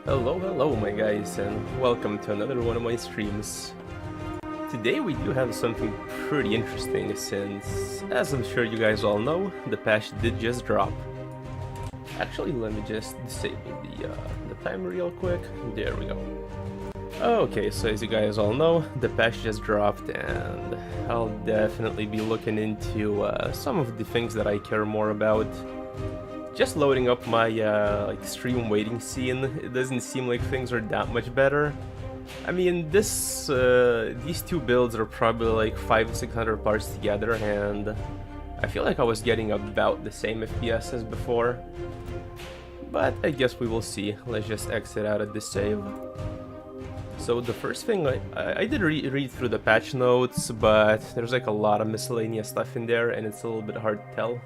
Hello my guys, and welcome to another one of my streams. Today we do have something pretty interesting since, as I'm sure you guys all know, the patch did just drop. Actually, let me just disable the timer real quick. There we go. Okay, so as you guys all know, the patch just dropped, and I'll definitely be looking into some of the things that I care more about. Just loading up my stream waiting scene, it doesn't seem like things are that much better. I mean, these two builds are probably like 500-600 parts together, and I feel like I was getting about the same FPS as before. But I guess we will see. Let's just exit out of this save. So the first thing, I did read through the patch notes, but there's like a lot of miscellaneous stuff in there, and it's a little bit hard to tell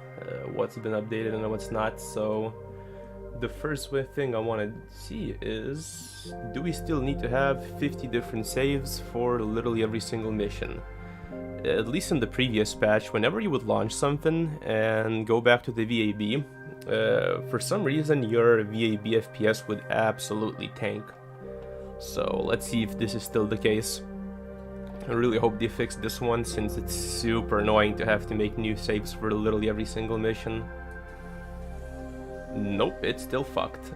what's been updated and what's not. So the first thing I want to see is, do we still need to have 50 different saves for literally every single mission? At least in the previous patch, whenever you would launch something and go back to the VAB, for some reason your VAB FPS would absolutely tank. So let's see if this is still the case. I really hope they fix this one, since it's super annoying to have to make new saves for literally every single mission. Nope, it's still fucked.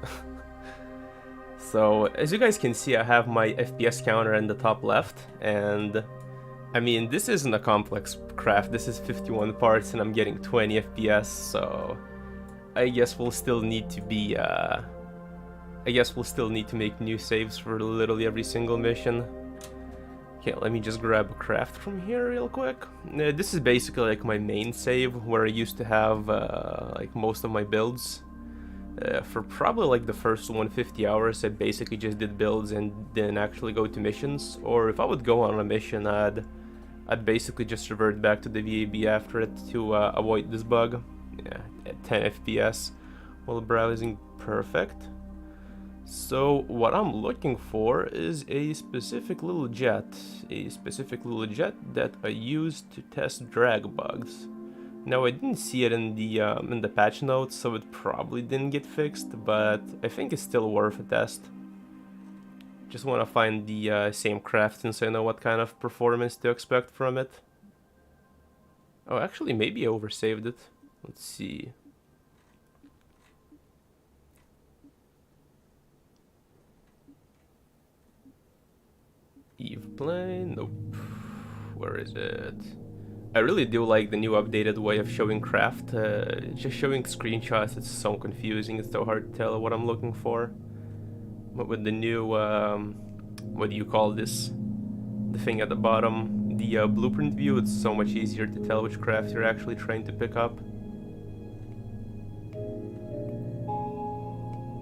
So as you guys can see, I have my FPS counter in the top left, and I mean, this isn't a complex craft. This is 51 parts and I'm getting 20 FPS, so I guess we'll still need to be make new saves for literally every single mission. Okay, let me just grab a craft from here real quick. This is basically like my main save, where I used to have like most of my builds. For probably like the first 150 hours, I basically just did builds and didn't actually go to missions. Or if I would go on a mission, I'd basically just revert back to the VAB after it to avoid this bug. Yeah, at 10 FPS while browsing, perfect. So what I'm looking for is a specific little jet that I used to test drag bugs. Now I didn't see it in the patch notes, so it probably didn't get fixed, but I think it's still worth a test. Just want to find the same craft, since I know what kind of performance to expect from it. Oh, actually, maybe I oversaved it. Let's see. Eve plane, nope. Where is it? I really do like the new updated way of showing craft. Just showing screenshots, it's so confusing, it's so hard to tell what I'm looking for. But with the new, what do you call this? The thing at the bottom, the blueprint view, it's so much easier to tell which craft you're actually trying to pick up.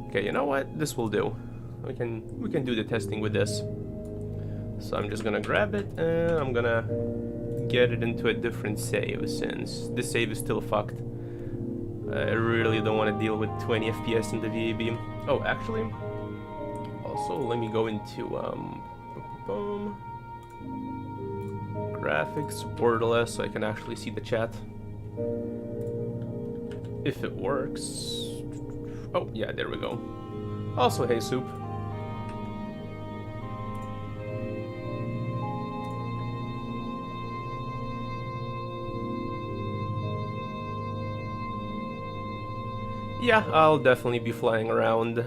Okay, you know what? This will do. We can do the testing with this. So I'm just gonna grab it, and I'm gonna get it into a different save, since this save is still fucked. I really don't want to deal with 20 FPS in the VAB. Oh, actually, also let me go into graphics, borderless, so I can actually see the chat. If it works. Oh yeah, there we go. Also, hey Soup. Yeah, I'll definitely be flying around.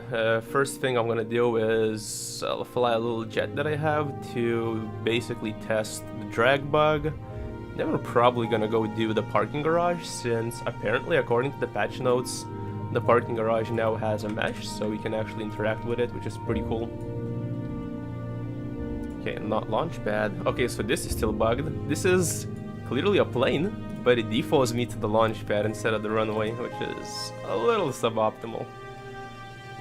First thing I'm gonna do is I'll fly a little jet that I have to basically test the drag bug. Then we're probably gonna go do the parking garage, since apparently, according to the patch notes, the parking garage now has a mesh, so we can actually interact with it, which is pretty cool. Okay, not launch pad. Okay, so this is still bugged. This is clearly a plane, but it defaults me to the launch pad instead of the runway, which is a little suboptimal.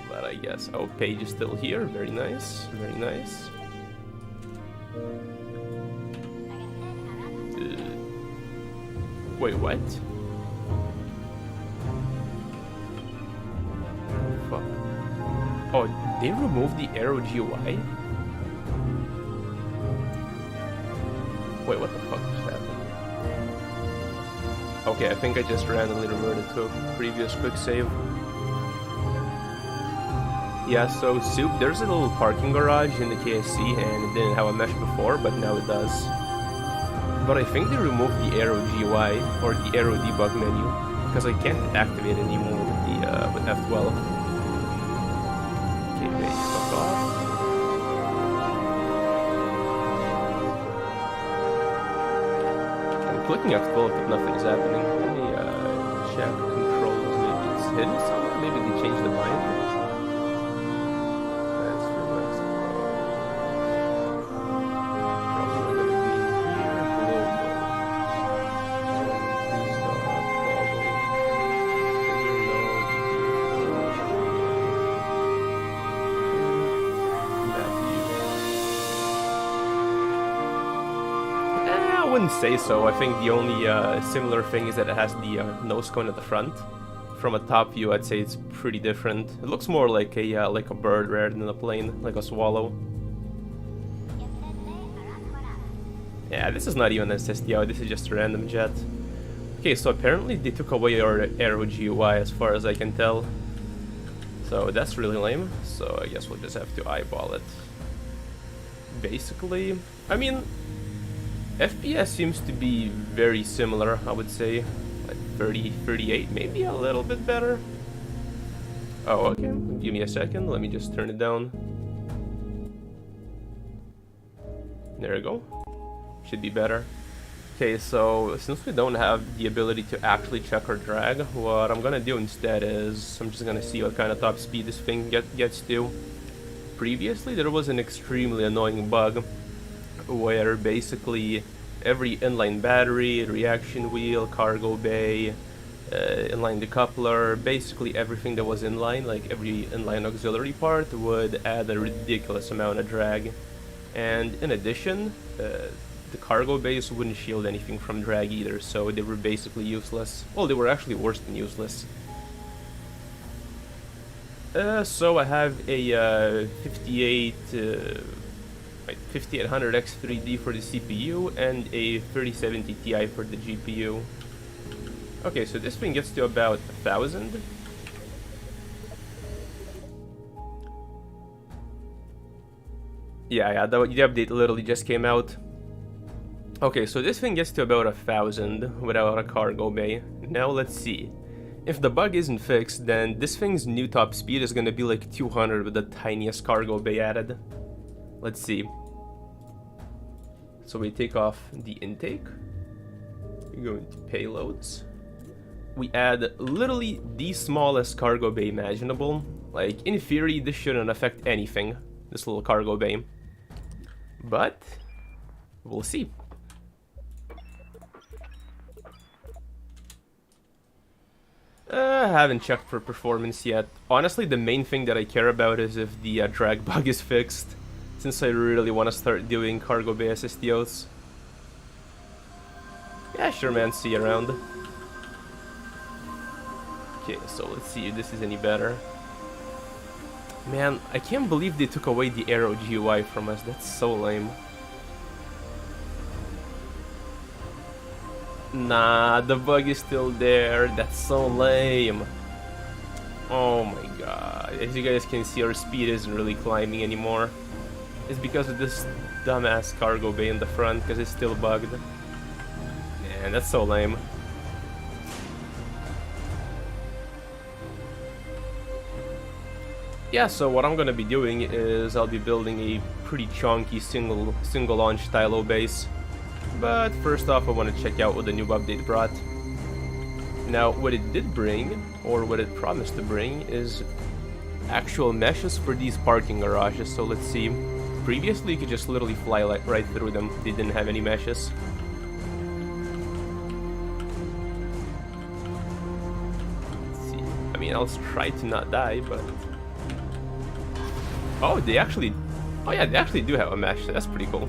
But I guess, oh, Paige is still here, very nice, very nice. Wait, what? Fuck. Oh, they removed the Aero GUI? Wait, what the fuck just happened? Okay, I think I just randomly reverted to a previous quick save. Yeah, so Soup, there's a little parking garage in the KSC, and it didn't have a mesh before, but now it does. But I think they removed the Aero GUI, or the Aero debug menu, because I can't activate it anymore with F12. Okay, wait, fuck off. I'm clicking F12, but nothing's happening. Let me check controls, maybe it's hidden somewhere, maybe they changed the mind. I wouldn't say so. I think the only similar thing is that it has the nose cone at the front. From a top view, I'd say it's pretty different. It looks more like a bird rather than a plane, like a swallow. Yeah, this is not even an SSDO, this is just a random jet. Okay, so apparently they took away our Aero GUI as far as I can tell. So that's really lame, so I guess we'll just have to eyeball it. Basically, I mean, FPS seems to be very similar, I would say. Like 30, 38, maybe a little bit better. Oh, okay, give me a second, let me just turn it down. There we go. Should be better. Okay, so since we don't have the ability to actually check our drag, what I'm gonna do instead is I'm just gonna see what kind of top speed this thing gets to. Previously, there was an extremely annoying bug where basically every inline battery, reaction wheel, cargo bay, inline decoupler, basically everything that was inline, like every inline auxiliary part, would add a ridiculous amount of drag. And in addition, the cargo bays wouldn't shield anything from drag either, so they were basically useless. Well, they were actually worse than useless. So I have a 5800 X3D for the CPU and a 3070 Ti for the GPU. Okay, so this thing gets to about 1000. Yeah, the update literally just came out. Okay, so this thing gets to about 1000 without a cargo bay. Now let's see. If the bug isn't fixed, then this thing's new top speed is gonna be like 200 with the tiniest cargo bay added. Let's see. So we take off the intake. We go into payloads. We add literally the smallest cargo bay imaginable. Like, in theory, this shouldn't affect anything, this little cargo bay. But we'll see. I haven't checked for performance yet. Honestly, the main thing that I care about is if the drag bug is fixed, since I really want to start doing cargo bay SSDOs. Yeah, sure man, see you around. Okay, so let's see if this is any better. Man, I can't believe they took away the Aero GUI from us, that's so lame. Nah, the bug is still there, that's so lame. Oh my god, as you guys can see, our speed isn't really climbing anymore. It's because of this dumbass cargo bay in the front, because it's still bugged. Man, that's so lame. Yeah, so what I'm gonna be doing is I'll be building a pretty chunky single launch Tylo base. But first off, I want to check out what the new update brought. Now, what it did bring, or what it promised to bring, is actual meshes for these parking garages. So let's see. Previously, you could just literally fly like right through them. They didn't have any meshes. Let's see. I mean, I'll try to not die, but... Oh, they actually... Oh yeah, they actually do have a mesh. That's pretty cool.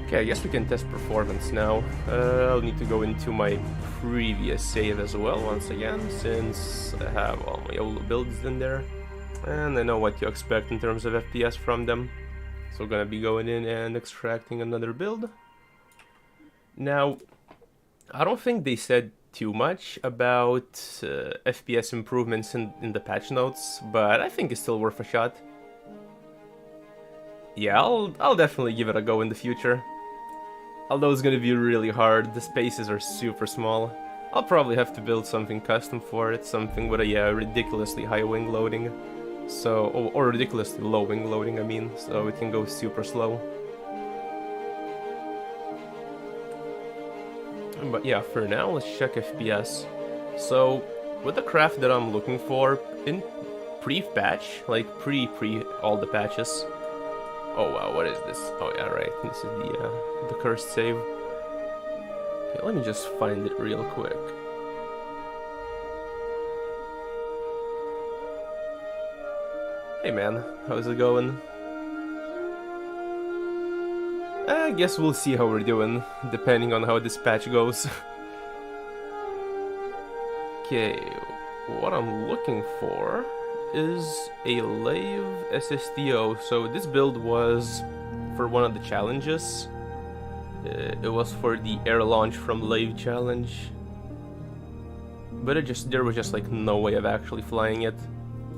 Okay, I guess we can test performance now. I'll need to go into my previous save as well once again, since I have all my old builds in there. And I know what to expect in terms of FPS from them. So we're gonna be going in and extracting another build. Now, I don't think they said too much about FPS improvements in the patch notes, but I think it's still worth a shot. Yeah, I'll definitely give it a go in the future. Although it's gonna be really hard, the spaces are super small. I'll probably have to build something custom for it, something with a ridiculously high wing loading. So, or ridiculously low wing loading, I mean, so it can go super slow. But yeah, for now, let's check FPS. So, with the craft that I'm looking for, in pre-patch, like pre all the patches. Oh wow, what is this? Oh yeah, right, this is the cursed save. Okay, let me just find it real quick. Hey man, how's it going? I guess we'll see how we're doing, depending on how this patch goes. Okay, what I'm looking for is a Lave SSTO. So this build was for one of the challenges. It was for the air launch from Lave challenge. But there was just like no way of actually flying it.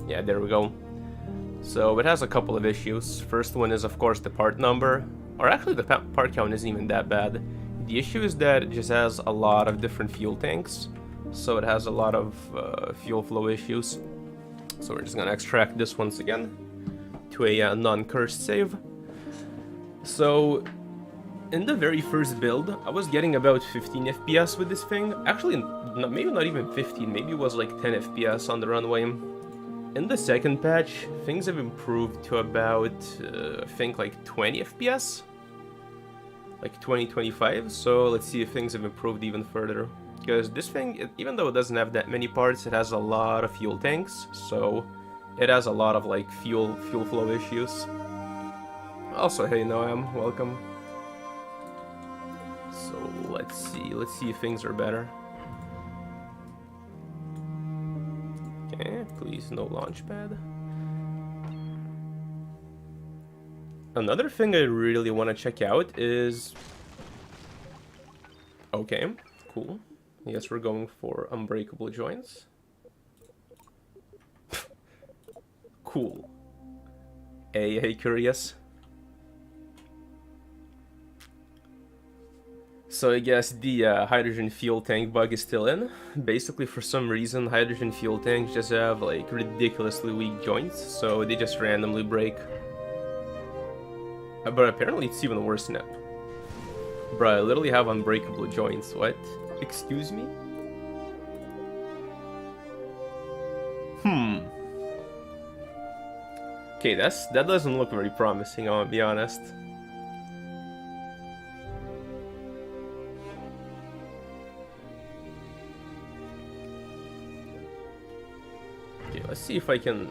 Yeah, there we go. So it has a couple of issues. First one is of course the part number. Or actually the part count isn't even that bad. The issue is that it just has a lot of different fuel tanks. So it has a lot of fuel flow issues. So we're just gonna extract this once again to a non-cursed save. So in the very first build, I was getting about 15 FPS with this thing. Actually, maybe not even 15, maybe it was like 10 FPS on the runway. In the second patch, things have improved to about, I think like 20 FPS? Like 20-25, so let's see if things have improved even further. Because this thing, even though it doesn't have that many parts, it has a lot of fuel tanks, so it has a lot of like fuel flow issues. Also, hey Noam, welcome. So let's see if things are better. Okay, please no launch pad. Another thing I really want to check out is... Okay, cool. Yes, we're going for unbreakable joints. Cool. Hey, curious. So I guess the hydrogen fuel tank bug is still in. Basically, for some reason, hydrogen fuel tanks just have like ridiculously weak joints, so they just randomly break. But apparently it's even worse now. Bruh, I literally have unbreakable joints, what? Excuse me? Okay, that doesn't look very promising, I'm gonna be honest. Okay, let's see if I can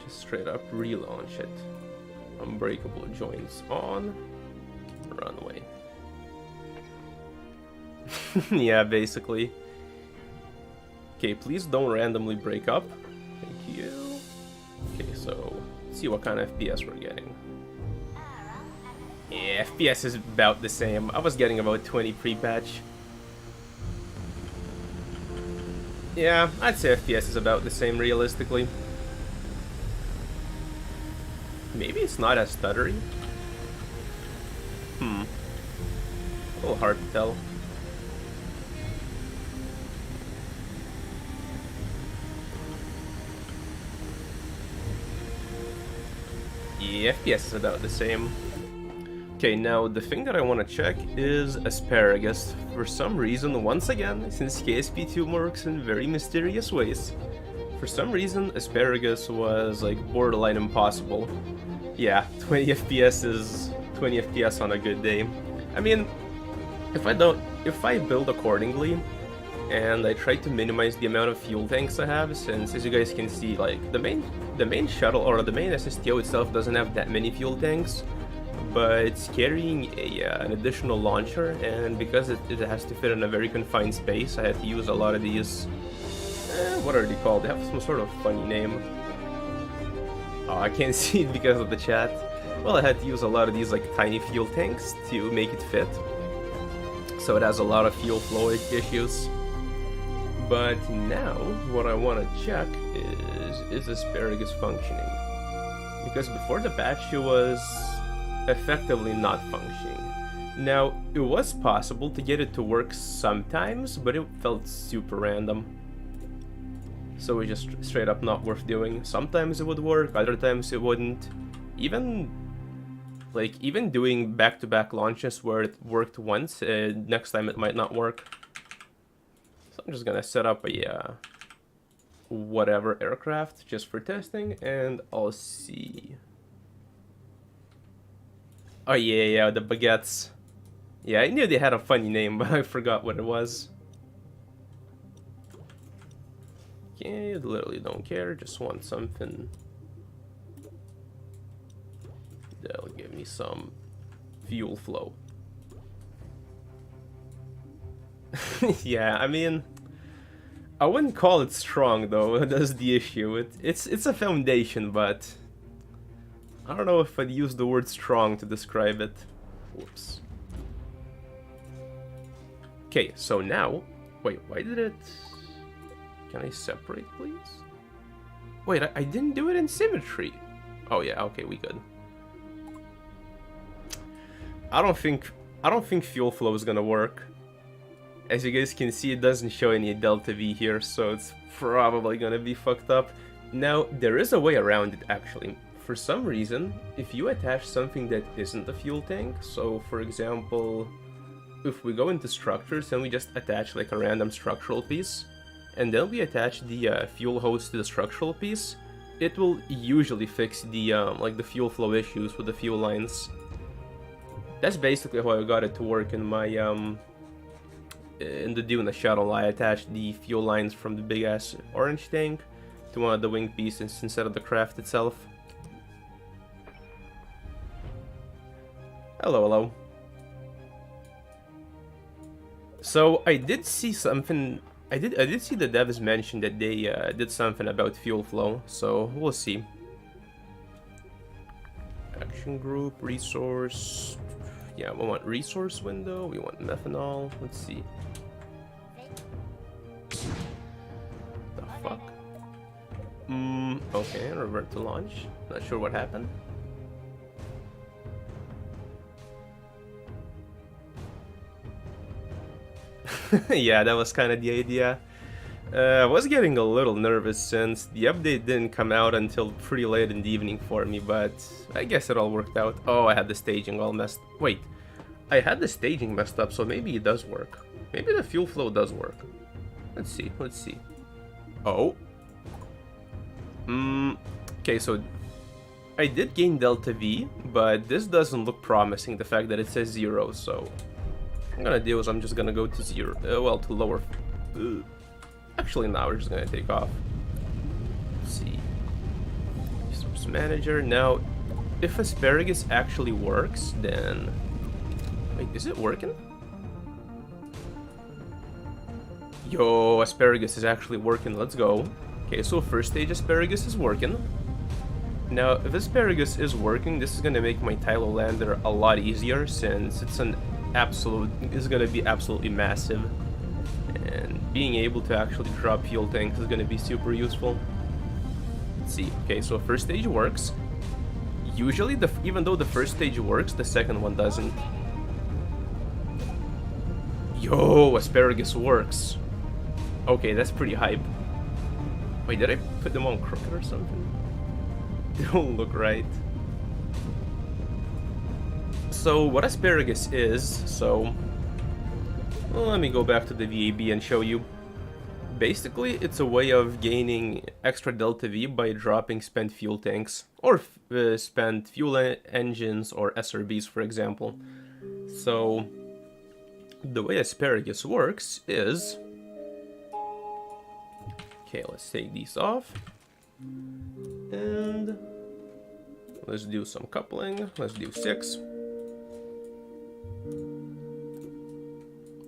just straight up relaunch it. Unbreakable joints on runway. Yeah, basically. Okay, please don't randomly break up. Thank you. Okay, so let's see what kind of FPS we're getting. Yeah, FPS is about the same. I was getting about 20 pre-patch. Yeah, I'd say FPS is about the same realistically. Maybe it's not as stuttery. A little hard to tell. Yeah, FPS is about the same. Okay, now the thing that I want to check is Asparagus. For some reason, once again, since KSP2 works in very mysterious ways, for some reason Asparagus was like borderline impossible. Yeah, 20 FPS is 20 FPS on a good day. I mean, if I build accordingly and I try to minimize the amount of fuel tanks I have, since as you guys can see, like the main shuttle or the main SSTO itself doesn't have that many fuel tanks, but it's carrying an additional launcher, and because it has to fit in a very confined space, I had to use a lot of these. What are they called? They have some sort of funny name. Oh, I can't see it because of the chat. Well, I had to use a lot of these like tiny fuel tanks to make it fit. So it has a lot of fuel flow issues. But now, what I want to check is Asparagus functioning? Because before the patch, it was effectively not functioning. Now, it was possible to get it to work sometimes, but it felt super random. So it's just straight up not worth doing. Sometimes it would work, other times it wouldn't. Even doing back-to-back launches where it worked once, next time it might not work. So I'm just gonna set up a whatever aircraft just for testing, and I'll see. Oh yeah, the baguettes. Yeah, I knew they had a funny name, but I forgot what it was. Okay, literally don't care, just want something that'll give me some fuel flow. Yeah, I mean, I wouldn't call it strong though. That's the issue. It's a foundation, but I don't know if I'd use the word strong to describe it. Whoops. Okay, so now, wait, why did it? Can I separate, please? Wait, I didn't do it in symmetry. Oh yeah, okay, we good. I don't think fuel flow is gonna work. As you guys can see, it doesn't show any delta V here, so it's probably gonna be fucked up. Now, there is a way around it actually. For some reason, if you attach something that isn't a fuel tank, so for example, if we go into structures and we just attach like a random structural piece, and then we attach the fuel hose to the structural piece, it will usually fix the like the fuel flow issues with the fuel lines. That's basically how I got it to work in my in the Duna shuttle. I attached the fuel lines from the big ass orange tank to one of the wing pieces instead of the craft itself. Hello. So I did see something. I did see the devs mention that they did something about fuel flow. So we'll see. Action group, resource. Yeah, we want resource window. We want methanol. Let's see. The fuck? Okay, revert to launch. Not sure what happened. Yeah, that was kind of the idea. I was getting a little nervous since the update didn't come out until pretty late in the evening for me, but I guess it all worked out. Oh, I had the staging all messed... Wait, I had the staging messed up, so maybe it does work. Maybe the fuel flow does work. Let's see. Oh. Okay, so I did gain delta V, but this doesn't look promising, the fact that it says 0, so what I'm gonna do is I'm just gonna go to 0, well, to lower. Actually, now we're just gonna take off. Let's see. Resource manager. Now, if Asparagus actually works, then... Wait, is it working? Yo, Asparagus is actually working. Let's go. Okay, so first stage Asparagus is working. Now, if Asparagus is working, this is gonna make my Tylo lander a lot easier, since it's gonna be absolutely massive. And being able to actually drop fuel tanks is gonna be super useful. Let's see. Okay, so first stage works. Usually, even though the first stage works, the second one doesn't. Yo, Asparagus works. Okay, that's pretty hype. Wait, did I put them on crooked or something? They don't look right. So what Asparagus is, well, let me go back to the VAB and show you. Basically, it's a way of gaining extra delta V by dropping spent fuel tanks, or spent fuel engines, or SRBs, for example. So the way Asparagus works is... Okay, let's take these off. And let's do some coupling. Let's do 6.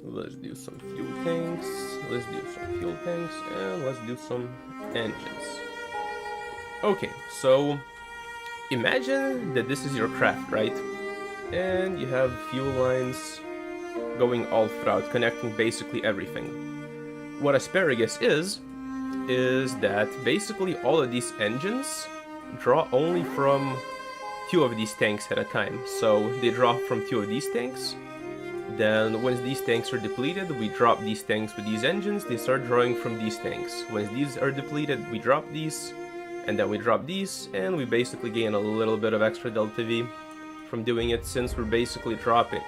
Let's do some fuel tanks. Let's do some fuel tanks. And let's do some engines. Okay, so imagine that this is your craft, right? And you have fuel lines going all throughout, connecting basically everything. what Asparagus is that basically all of these engines draw only from 2 of these tanks at a time. So they draw from 2 of these tanks. Then once these tanks are depleted, we drop these tanks with these engines, they start drawing from these tanks. Once these are depleted, we drop these, and then we drop these, and we basically gain a little bit of extra delta V from doing it, since we're basically dropping.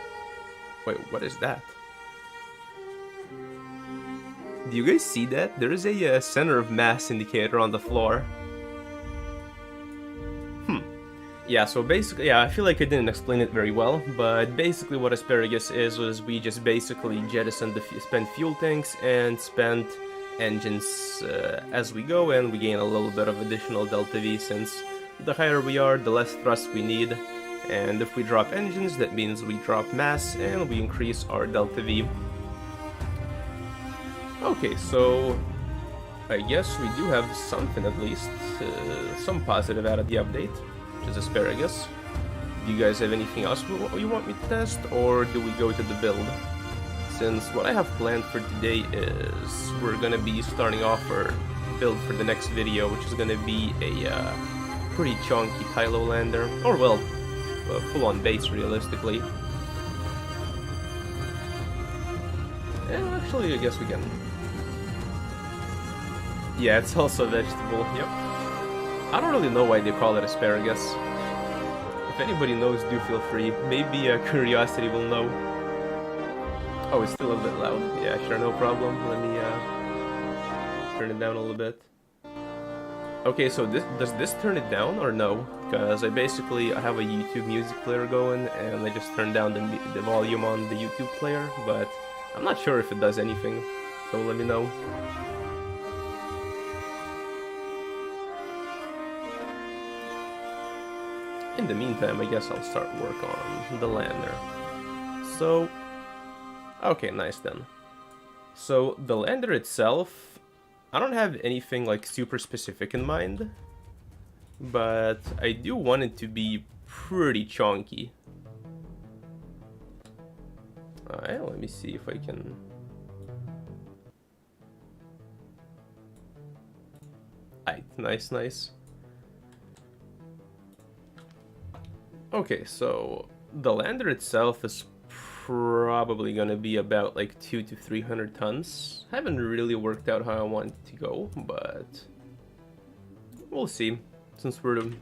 Wait, what is that? Do you guys see that? There is a center of mass indicator on the floor. Yeah, so basically, yeah, I feel like I didn't explain it very well, but basically what Asparagus is was we just basically jettisoned spent fuel tanks and spent engines as we go, and we gain a little bit of additional delta V, since the higher we are, the less thrust we need, and if we drop engines, that means we drop mass and we increase our delta V. Okay, so I guess we do have something at least, some positive out of the update, which is Asparagus. Do you guys have anything else you want me to test, or do we go to the build? Since what I have planned for today is we're gonna be starting off our build for the next video, which is gonna be a pretty chunky Tylo lander, or well, full-on base realistically. And actually, I guess we can. Yeah, it's also a vegetable. Yep. I don't really know why they call it Asparagus. If anybody knows, do feel free. Maybe Curiosity will know. Oh, it's still a bit loud. Yeah, sure, no problem. Let me turn it down a little bit. Okay, so does this turn it down or no? Because I have a YouTube music player going, and I just turned down the volume on the YouTube player, but I'm not sure if it does anything. So let me know. In the meantime, I guess I'll start work on the lander. So, okay, nice then. So, the lander itself, I don't have anything like super specific in mind, but I do want it to be pretty chunky. Alright, let me see if I can... Alright, nice, nice. Okay, so the lander itself is probably gonna be about like 200 to 300 tons. I haven't really worked out how I want it to go, but we'll see. Since we're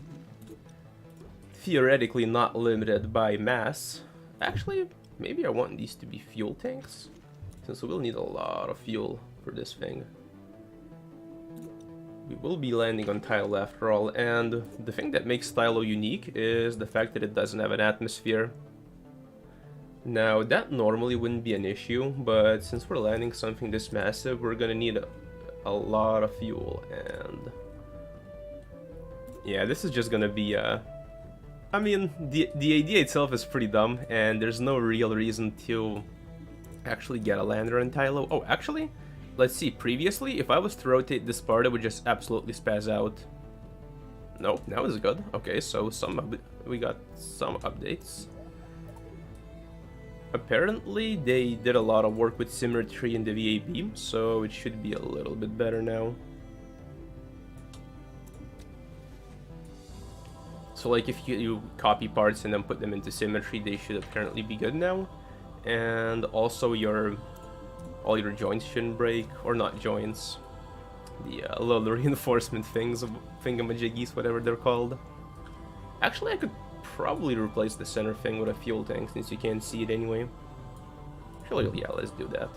theoretically not limited by mass. Actually, maybe I want these to be fuel tanks, since we'll need a lot of fuel for this thing. We will be landing on Tylo after all, and the thing that makes Tylo unique is the fact that it doesn't have an atmosphere. Now, that normally wouldn't be an issue, but since we're landing something this massive, we're gonna need a lot of fuel, and... yeah, this is just gonna be I mean, the idea itself is pretty dumb, and there's no real reason to actually get a lander in Tylo. Oh, actually? Let's see, previously, if I was to rotate this part, it would just absolutely spaz out. Nope, now it's good. Okay, so we got some updates. Apparently, they did a lot of work with symmetry in the VAB, so it should be a little bit better now. So, like, if you copy parts and then put them into symmetry, they should apparently be good now. And also, all your joints shouldn't break, or not joints. The little reinforcement things, thingamajiggies, whatever they're called. Actually, I could probably replace the center thing with a fuel tank, since you can't see it anyway. Actually, yeah, let's do that.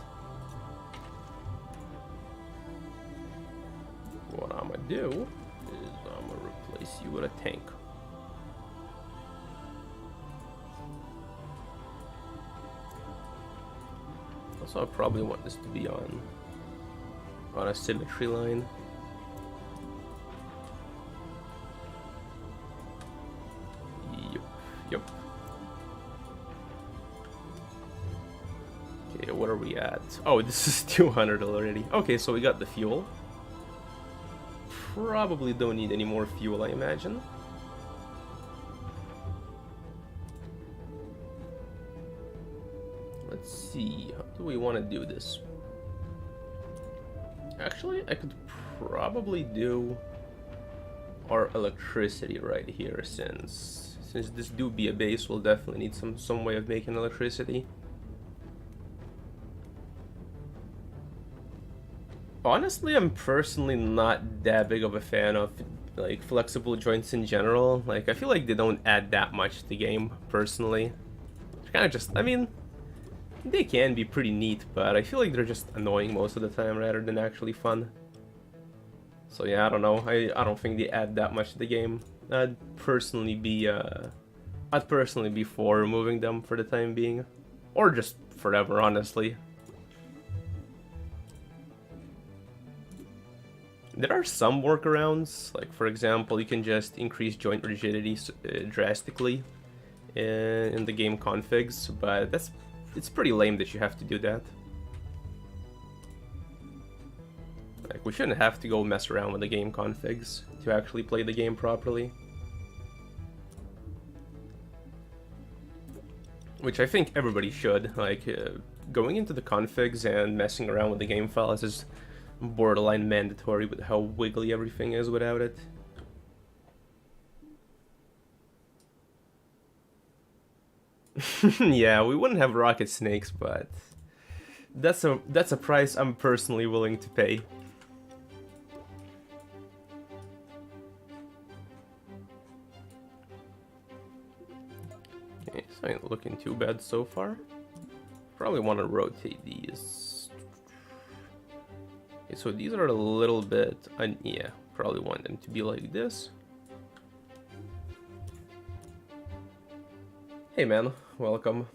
What I'm gonna do is I'm gonna replace you with a tank. Also, I probably want this to be on a symmetry line. Yep. Okay, what are we at? Oh, this is 200 already. Okay, so we got the fuel. Probably don't need any more fuel, I imagine. Let's see, how do we want to do this? Actually, I could probably do our electricity right here, since this do be a base, we'll definitely need some way of making electricity. Honestly, I'm personally not that big of a fan of like flexible joints in general. Like, I feel like they don't add that much to the game, personally. They're kind of just, I mean, they can be pretty neat, but I feel like they're just annoying most of the time rather than actually fun. So yeah, I don't know. I don't think they add that much to the game. I'd personally be for removing them for the time being, or just forever, honestly. There are some workarounds, like for example, you can just increase joint rigidity drastically in the game configs, but it's pretty lame that you have to do that. Like, we shouldn't have to go mess around with the game configs to actually play the game properly. Which I think everybody should. Like, going into the configs and messing around with the game files is borderline mandatory with how wiggly everything is without it. Yeah, we wouldn't have rocket snakes, but that's a price I'm personally willing to pay. Okay, so ain't looking too bad so far. Probably want to rotate these. Okay, so these are a little bit, yeah, probably want them to be like this. Hey man, welcome.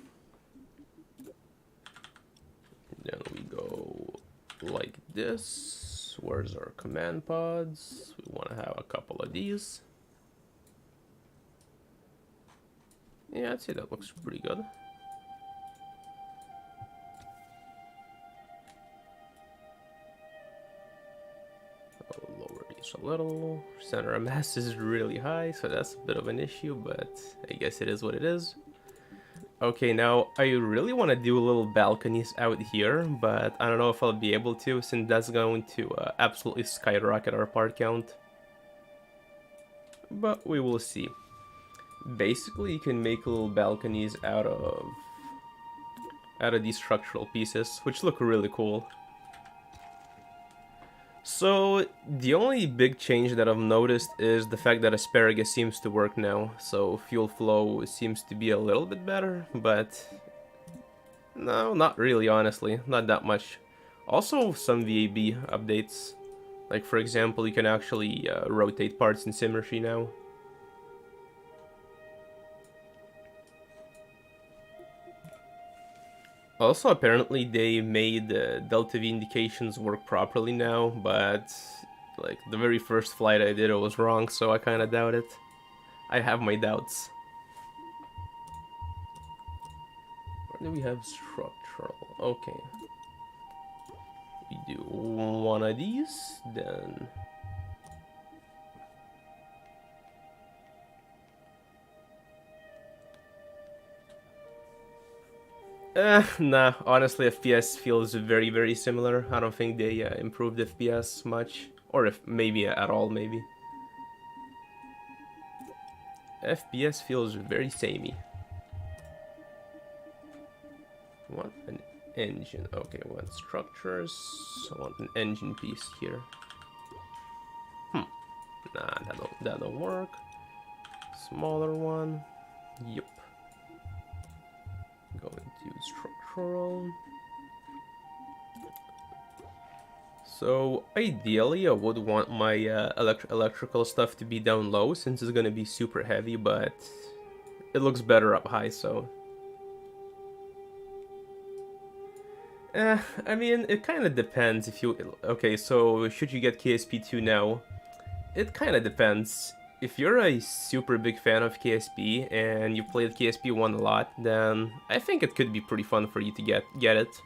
Then we go like this. Where's our command pods? We want to have a couple of these. Yeah, I'd say that looks pretty good. I'll lower these a little. Center of mass is really high, so that's a bit of an issue, but I guess it is what it is. Okay, now I really want to do little balconies out here, but I don't know if I'll be able to, since that's going to absolutely skyrocket our part count. But we will see. Basically, you can make little balconies out of these structural pieces, which look really cool. So, the only big change that I've noticed is the fact that Asparagus seems to work now, so fuel flow seems to be a little bit better, but no, not really, honestly, not that much. Also, some VAB updates, like for example, you can actually rotate parts in Symmetry now. Also, apparently they made Delta V indications work properly now, but like the very first flight I did, it was wrong, so I kind of doubt it. I have my doubts. Where do we have structural? Okay. We do one of these, then... Nah, honestly, FPS feels very, very similar. I don't think they improved FPS much. Or if maybe at all, maybe. FPS feels very samey. Want an engine. Okay, I want structures. I want an engine piece here. Nah, that'll work. Smaller one. Yup. Going to structural. So ideally I would want my electrical stuff to be down low, since it's gonna be super heavy, but it looks better up high, so... I mean, it kind of depends if you... Okay, so should you get KSP2 now? It kind of depends. If you're a super big fan of KSP and you played KSP1 a lot, then I think it could be pretty fun for you to get it.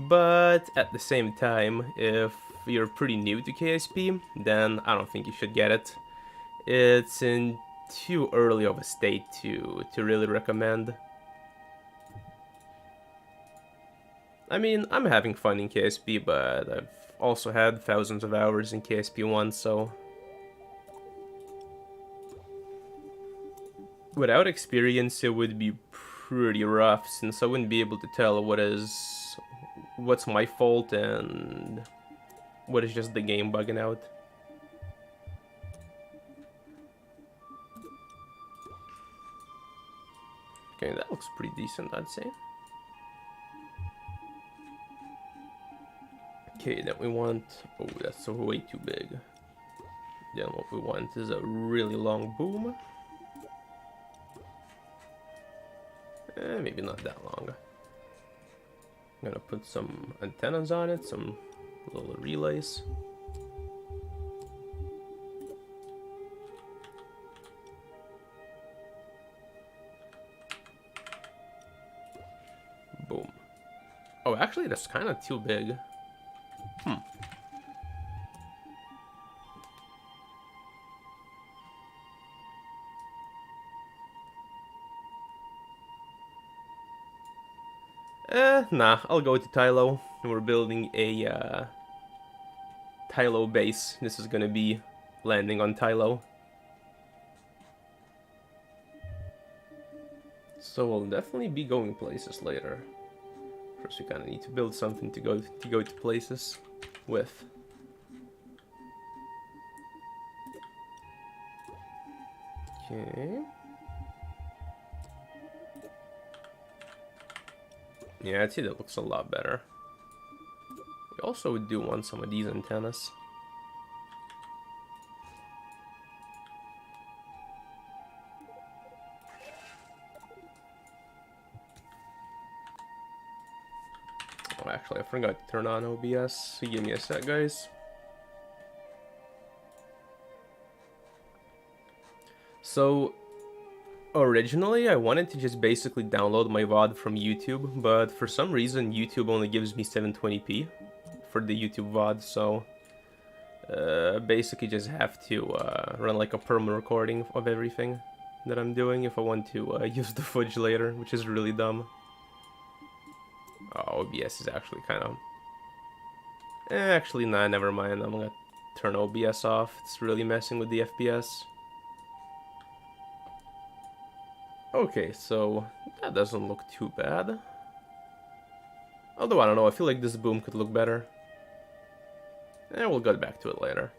But at the same time, if you're pretty new to KSP, then I don't think you should get it. It's in too early of a state to really recommend. I mean, I'm having fun in KSP, but I've also had thousands of hours in KSP1, so... Without experience, it would be pretty rough, since I wouldn't be able to tell what's my fault and what is just the game bugging out. Okay, that looks pretty decent, I'd say. Okay, then we want... Oh, that's way too big. Then what we want is a really long boom. Maybe not that long. I'm gonna put some antennas on it, some little relays. Boom. Oh, actually, that's kind of too big. Nah, I'll go to Tylo. We're building a Tylo base. This is gonna be landing on Tylo. So we'll definitely be going places later. First, we kind of need to build something to go to places with. Okay. Yeah, I'd say that looks a lot better. We also do want some of these antennas. Oh, actually, I forgot to turn on OBS. So give me a sec, guys. So, originally, I wanted to just basically download my VOD from YouTube, but for some reason, YouTube only gives me 720p for the YouTube VOD, so basically just have to run like a perma recording of everything that I'm doing if I want to use the footage later, which is really dumb. Oh, OBS is actually kind of... actually, nah, never mind. I'm gonna turn OBS off. It's really messing with the FPS. Okay, so that doesn't look too bad. Although, I don't know, I feel like this boom could look better. We'll get back to it later.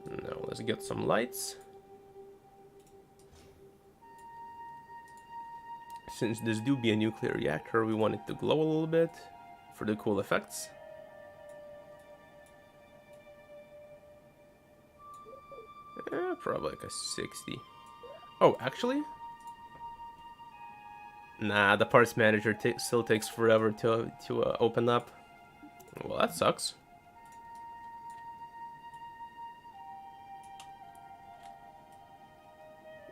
Now, let's get some lights. Since this do be a nuclear reactor, we want it to glow a little bit for the cool effects. Probably like a 60. Oh, actually? Nah, the parts manager still takes forever to open up. Well, that sucks.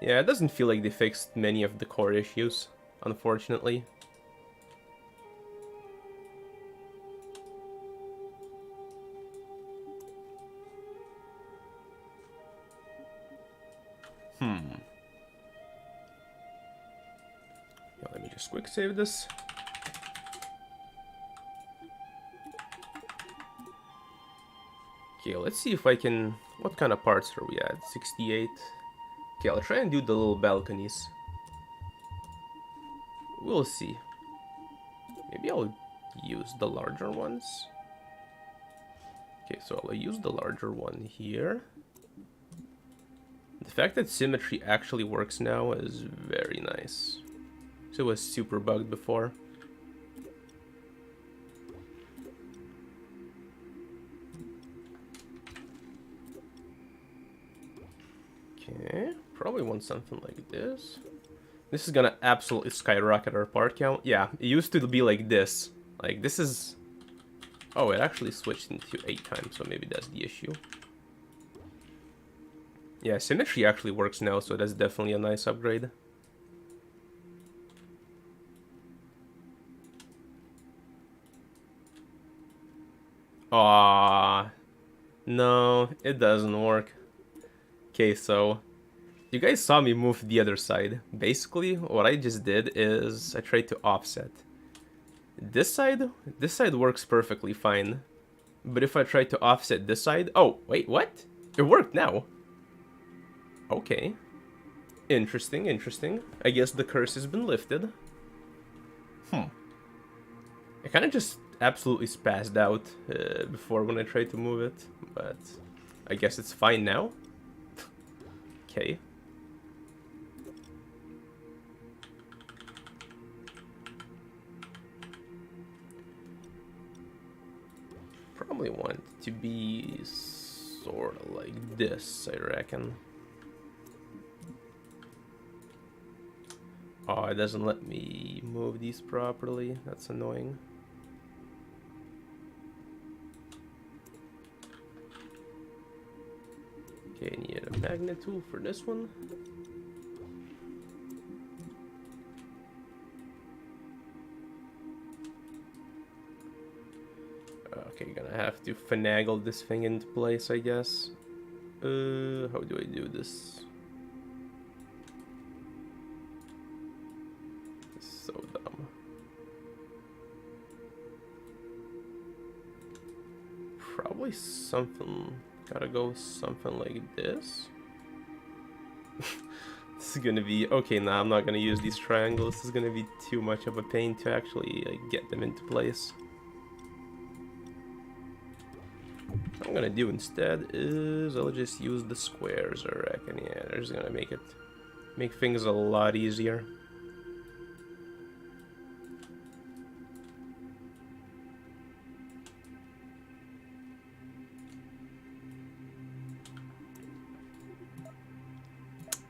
Yeah, it doesn't feel like they fixed many of the core issues, unfortunately. Yeah, let me just quick save this. Okay, let's see if I can... What kind of parts are we at? 68. Okay, I'll try and do the little balconies. We'll see. Maybe I'll use the larger ones. Okay, so I'll use the larger one here. The fact that symmetry actually works now is very nice. So it was super bugged before. Okay, probably want something like this. This is gonna absolutely skyrocket our part count. Yeah, it used to be like this. Like, this is... Oh, it actually switched into 8 times, so maybe that's the issue. Yeah, symmetry actually works now, so that's definitely a nice upgrade. Ah, no, it doesn't work. Okay, so You guys saw me move the other side. Basically, what I just did is I tried to offset. This side works perfectly fine. But if I try to offset this side... Oh, wait, what? It worked now. Okay. Interesting, interesting. I guess the curse has been lifted. I kind of just absolutely spazzed out before when I tried to move it. But I guess it's fine now. Okay. Probably want it to be sort of like this, I reckon. Oh, it doesn't let me move these properly. That's annoying. Okay, I need a magnet tool for this one. Okay, gonna have to finagle this thing into place, I guess. How do I do this? This is so dumb. Probably something... Gotta go something like this. This is gonna be... Okay, nah, I'm not gonna use these triangles. This is gonna be too much of a pain to actually get them into place. What I'm gonna do instead is I'll just use the squares, I reckon. Yeah, they're just gonna make things a lot easier.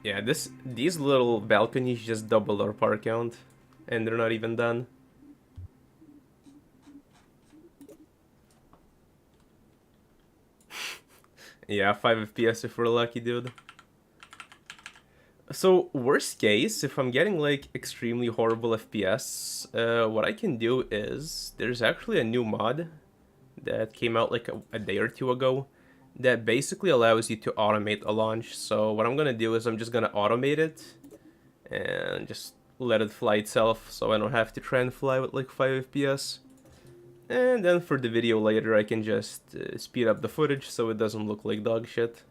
Yeah, these little balconies just double our park count, and they're not even done. Yeah, 5 FPS if we're lucky, dude. So, worst case, if I'm getting like extremely horrible FPS, what I can do is there's actually a new mod that came out like a day or two ago that basically allows you to automate a launch. So what I'm gonna do is I'm just gonna automate it and just let it fly itself, so I don't have to try and fly with like 5 FPS. And then for the video later I can just speed up the footage so it doesn't look like dog shit.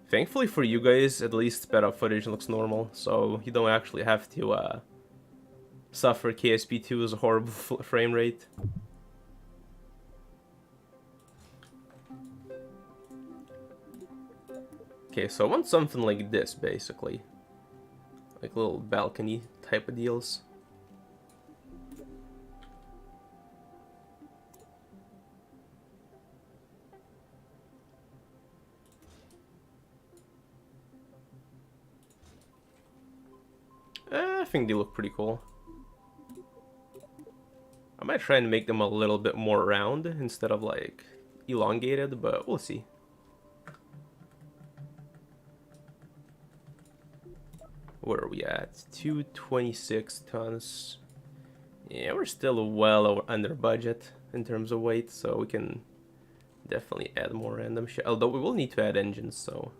Thankfully for you guys, at least sped up footage looks normal, so you don't actually have to suffer KSP2's horrible frame rate. Okay, so I want something like this, basically. Like little balcony type of deals. I think they look pretty cool. I might try and make them a little bit more round instead of like elongated, but we'll see. Where are we at? 226 tons. Yeah, we're still well under budget in terms of weight, so we can definitely add more random shit. Although we will need to add engines, so...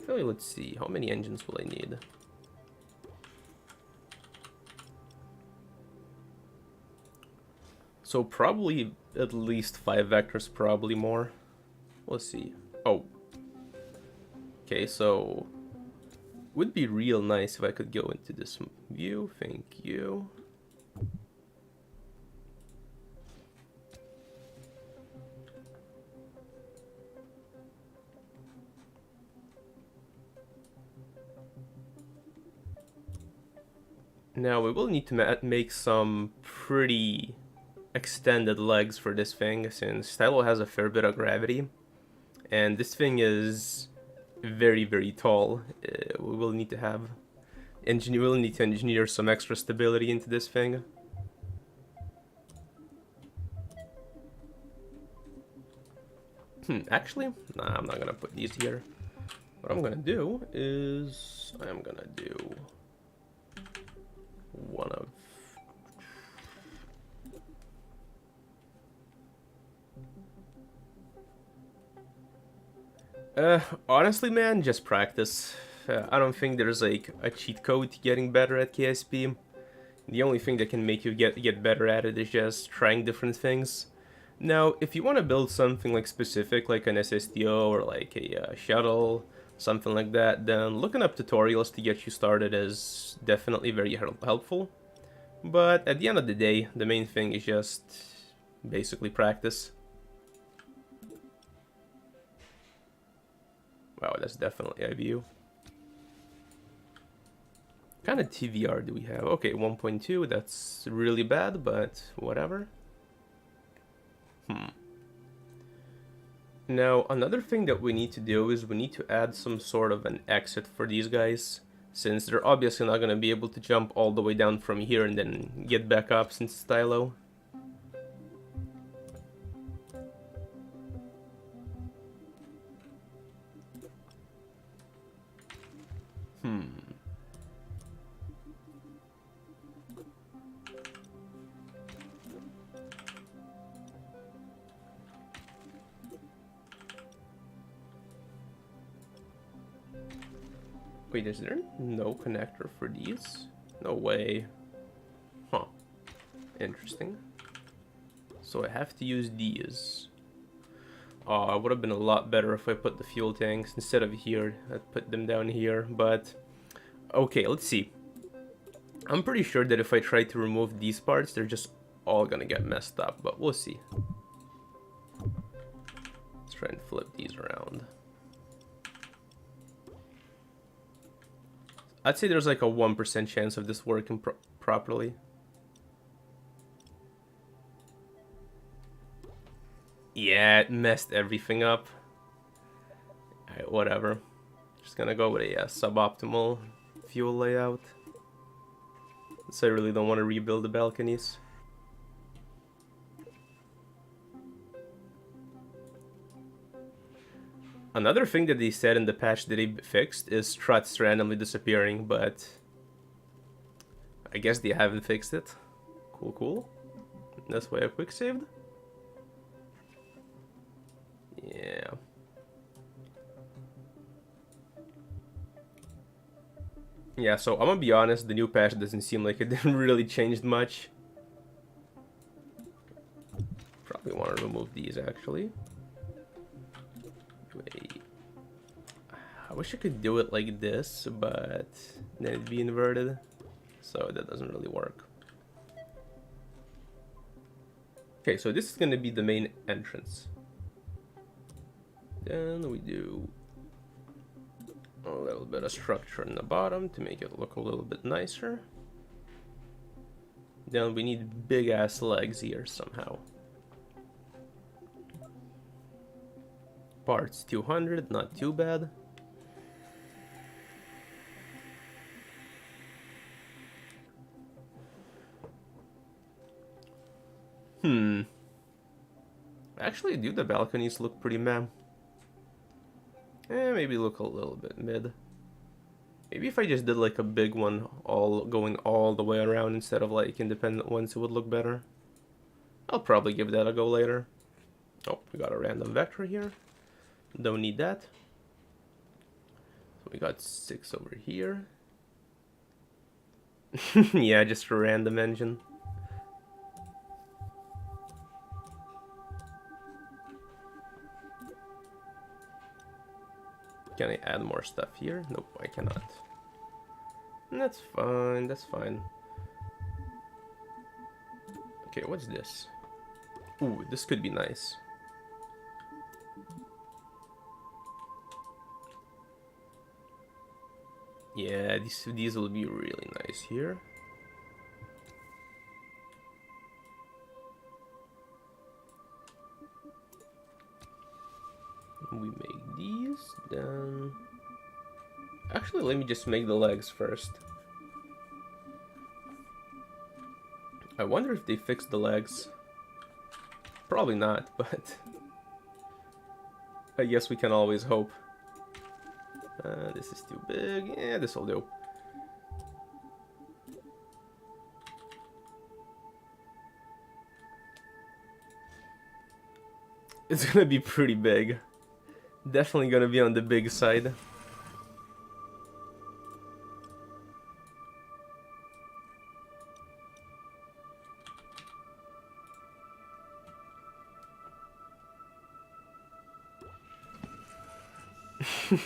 Really, let's see. How many engines will I need? So probably at least 5 vectors, probably more. Let's see. Oh. Okay, so... Would be real nice if I could go into this view. Thank you. Now we will need to make some pretty extended legs for this thing, since Tylo has a fair bit of gravity, and this thing is very, very tall. We will need to engineer some extra stability into this thing. Actually, nah, I'm not gonna put these here. What I'm gonna do is I'm gonna do one of Honestly, man, just practice. I don't think there's like a cheat code to getting better at KSP. The only thing that can make you get better at it is just trying different things. Now, if you want to build something like specific, like an SSTO or like a shuttle, something like that, then looking up tutorials to get you started is definitely very helpful. But at the end of the day, the main thing is just basically practice. Wow, that's definitely a view. What kind of TVR do we have? Okay, 1.2, that's really bad, but whatever. Now, another thing that we need to do is we need to add some sort of an exit for these guys, since they're obviously not going to be able to jump all the way down from here and then get back up since it's Tylo. Wait, is there no connector for these? No way. Huh. Interesting. So I have to use these. Oh, it would have been a lot better if I put the fuel tanks instead of here. I'd put them down here, but... Okay, let's see. I'm pretty sure that if I try to remove these parts, they're just all gonna get messed up, but we'll see. Let's try and flip these around. I'd say there's like a 1% chance of this working properly. Yeah, it messed everything up. Alright, whatever. Just gonna go with a suboptimal fuel layout. So I really don't want to rebuild the balconies. Another thing that they said in the patch that they fixed is struts randomly disappearing, but I guess they haven't fixed it. Cool, cool. That's why I quick saved. Yeah. Yeah, so I'm gonna be honest, the new patch doesn't seem like it didn't really change much. Probably want to remove these actually. Wait. I wish I could do it like this, but then it'd be inverted. So that doesn't really work. Okay, so this is gonna be the main entrance. Then we do a little bit of structure in the bottom to make it look a little bit nicer. Then we need big ass legs here somehow. Parts 200, not too bad. Actually, do the balconies look pretty meh? Maybe look a little bit mid. Maybe if I just did like a big one going all the way around instead of like independent ones, it would look better. I'll probably give that a go later. Oh, we got a random vector here. Don't need that. So we got 6 over here. Yeah, just a random engine. Can I add more stuff here? Nope, I cannot. That's fine, that's fine. Okay, what's this? Ooh, this could be nice. Yeah, these will be really nice here. We make these, then... Actually, let me just make the legs first. I wonder if they fixed the legs. Probably not, but... I guess we can always hope. This is too big. Yeah, this will do. It's gonna be pretty big. Definitely gonna be on the big side.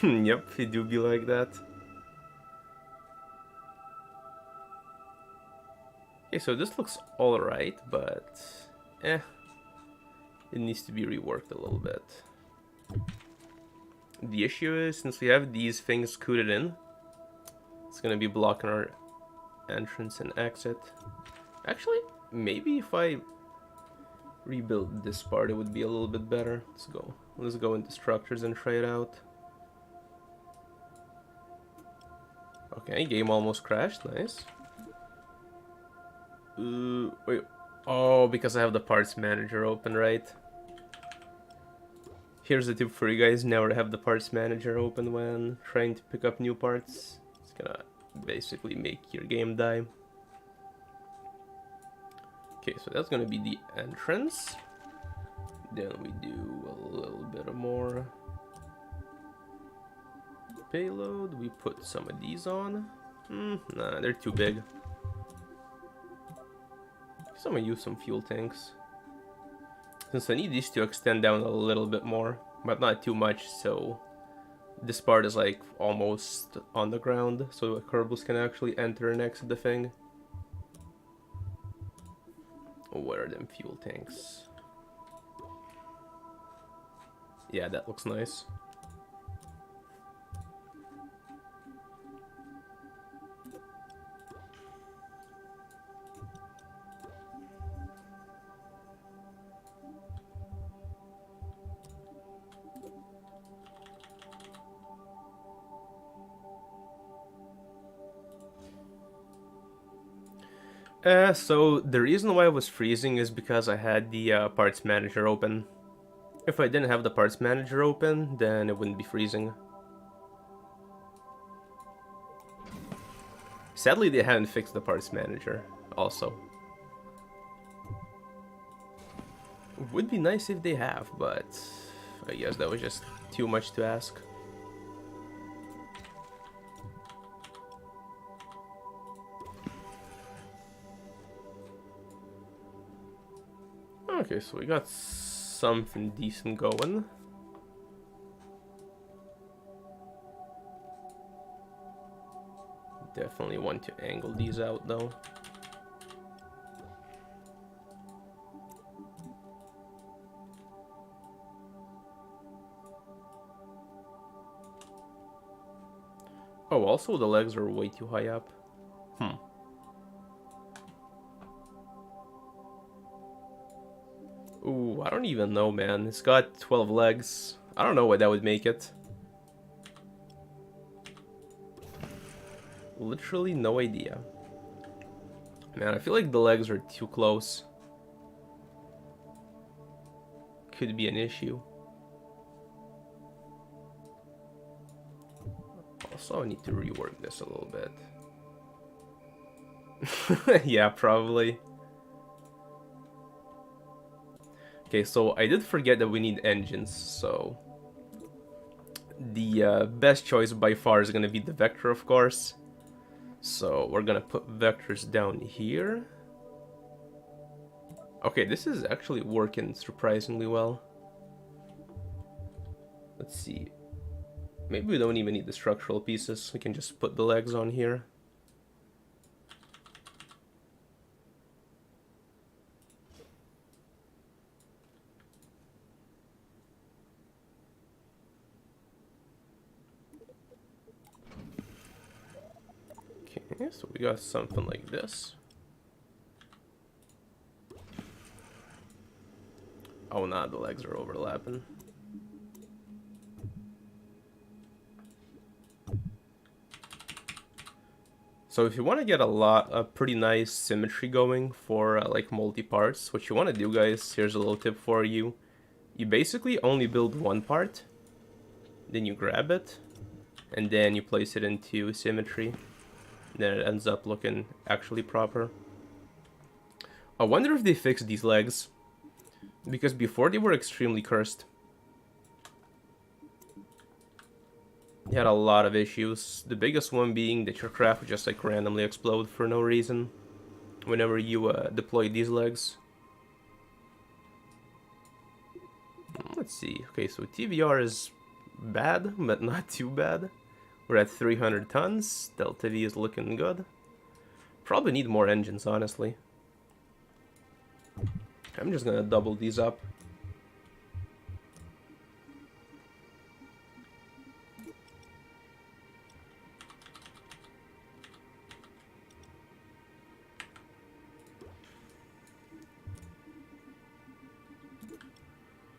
Yep, it do be like that. Okay, so this looks alright, but it needs to be reworked a little bit. The issue is, since we have these things scooted in, it's gonna be blocking our entrance and exit. Actually, maybe if I rebuild this part, it would be a little bit better. Let's go into structures and try it out. Okay, game almost crashed, nice. Wait, oh, because I have the parts manager open, right? Here's the tip for you guys, never have the parts manager open when trying to pick up new parts. It's gonna basically make your game die. Okay, so that's gonna be the entrance. Then we do a little bit more payload. We put some of these on. Nah, they're too big. So I'm gonna use some fuel tanks. Since I need these to extend down a little bit more, but not too much, so this part is like almost on the ground, so the Kerbals can actually enter and exit the thing. What are them fuel tanks? Yeah, that looks nice. So the reason why I was freezing is because I had the parts manager open. If I didn't have the parts manager open, then it wouldn't be freezing. Sadly, they haven't fixed the parts manager, also. Would be nice if they have, but I guess that was just too much to ask. Okay, so we got something decent going. Definitely want to angle these out though. Oh, also the legs are way too high up. Ooh, I don't even know, man. It's got 12 legs. I don't know what that would make it. Literally no idea. Man, I feel like the legs are too close. Could be an issue. Also, I need to rework this a little bit. Yeah, probably. Okay, so I did forget that we need engines, so the best choice by far is going to be the vector, of course. So we're going to put vectors down here. Okay, this is actually working surprisingly well. Let's see. Maybe we don't even need the structural pieces. We can just put the legs on here. Okay, so we got something like this. Oh, nah, the legs are overlapping. So if you want to get a pretty nice symmetry going for like multi-parts, what you want to do, guys, here's a little tip for you. You basically only build one part, then you grab it, and then you place it into symmetry. Then it ends up looking actually proper. I wonder if they fixed these legs, because before they were extremely cursed. you had a lot of issues. The biggest one being that your craft would just like randomly explode for no reason whenever you deploy these legs. Let's see. Okay, so TVR is bad, but not too bad. We're at 300 tons. Delta V is looking good. Probably need more engines, honestly. I'm just gonna double these up.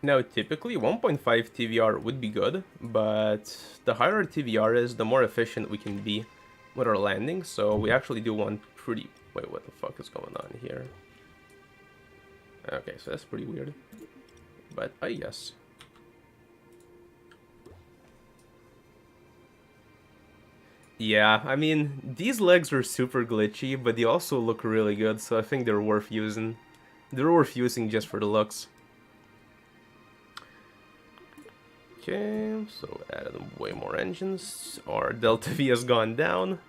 Now, typically 1.5 TVR would be good, but the higher TVR is, the more efficient we can be with our landing, so we actually do want pretty... Wait, what the fuck is going on here? Okay, so that's pretty weird. But, yes. Yeah, I mean, these legs are super glitchy, but they also look really good, so I think they're worth using. They're worth using just for the looks. Okay, so added way more engines. Our Delta V has gone down,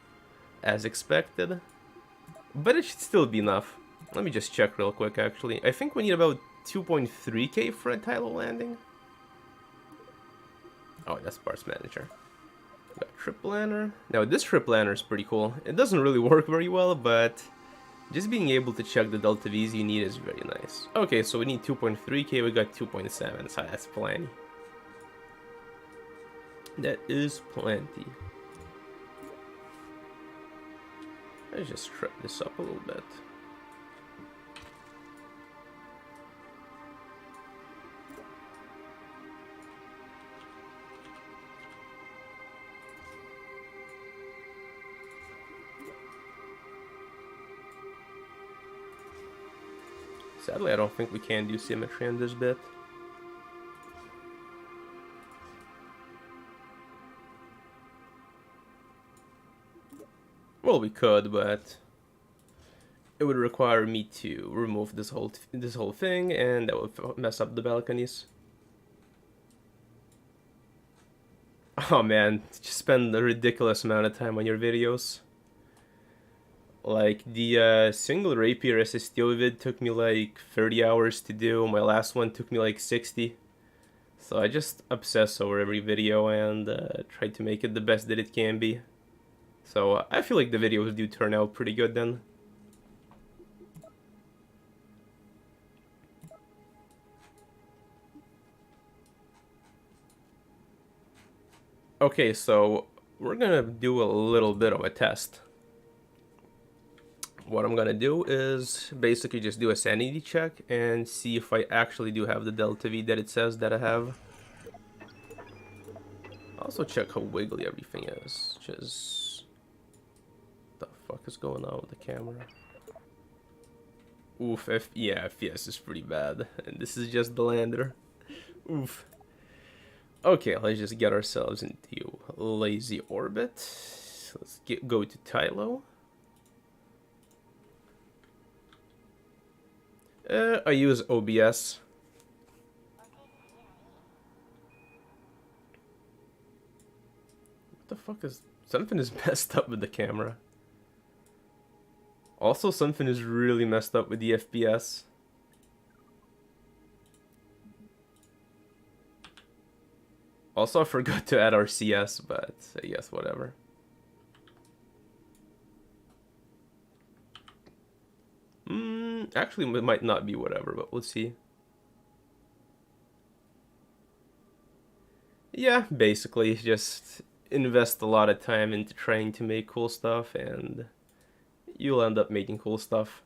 as expected. But it should still be enough. Let me just check real quick, actually. I think we need about 2.3k for a Tylo landing. Oh, that's parts manager. Got trip planner. Now, this trip planner is pretty cool. It doesn't really work very well, but just being able to check the Delta Vs you need is very nice. Okay, so we need 2.3k, we got 2.7, so that's plenty. That is plenty. Let's just strip this up a little bit. Sadly, I don't think we can do symmetry on this bit. Well, we could, but it would require me to remove this whole thing, and that would mess up the balconies. Oh man, just spend a ridiculous amount of time on your videos. Like, the single rapier SSTO vid took me like 30 hours to do, my last one took me like 60. So I just obsess over every video and try to make it the best that it can be. So I feel like the videos do turn out pretty good then. Okay, so we're gonna do a little bit of a test. What I'm gonna do is basically just do a sanity check and see if I actually do have the Delta V that it says that I have. Also check how wiggly everything is. Just... what the fuck is going on with the camera? Oof, yeah, FPS is pretty bad. And this is just the lander. Oof. Okay, let's just get ourselves into lazy orbit. Let's go to Tylo. I use OBS. What the fuck is... something is messed up with the camera. Also, something is really messed up with the FPS. Also, I forgot to add our CS, but I guess whatever. Actually, it might not be whatever, but we'll see. Yeah, basically, just invest a lot of time into trying to make cool stuff, and you'll end up making cool stuff.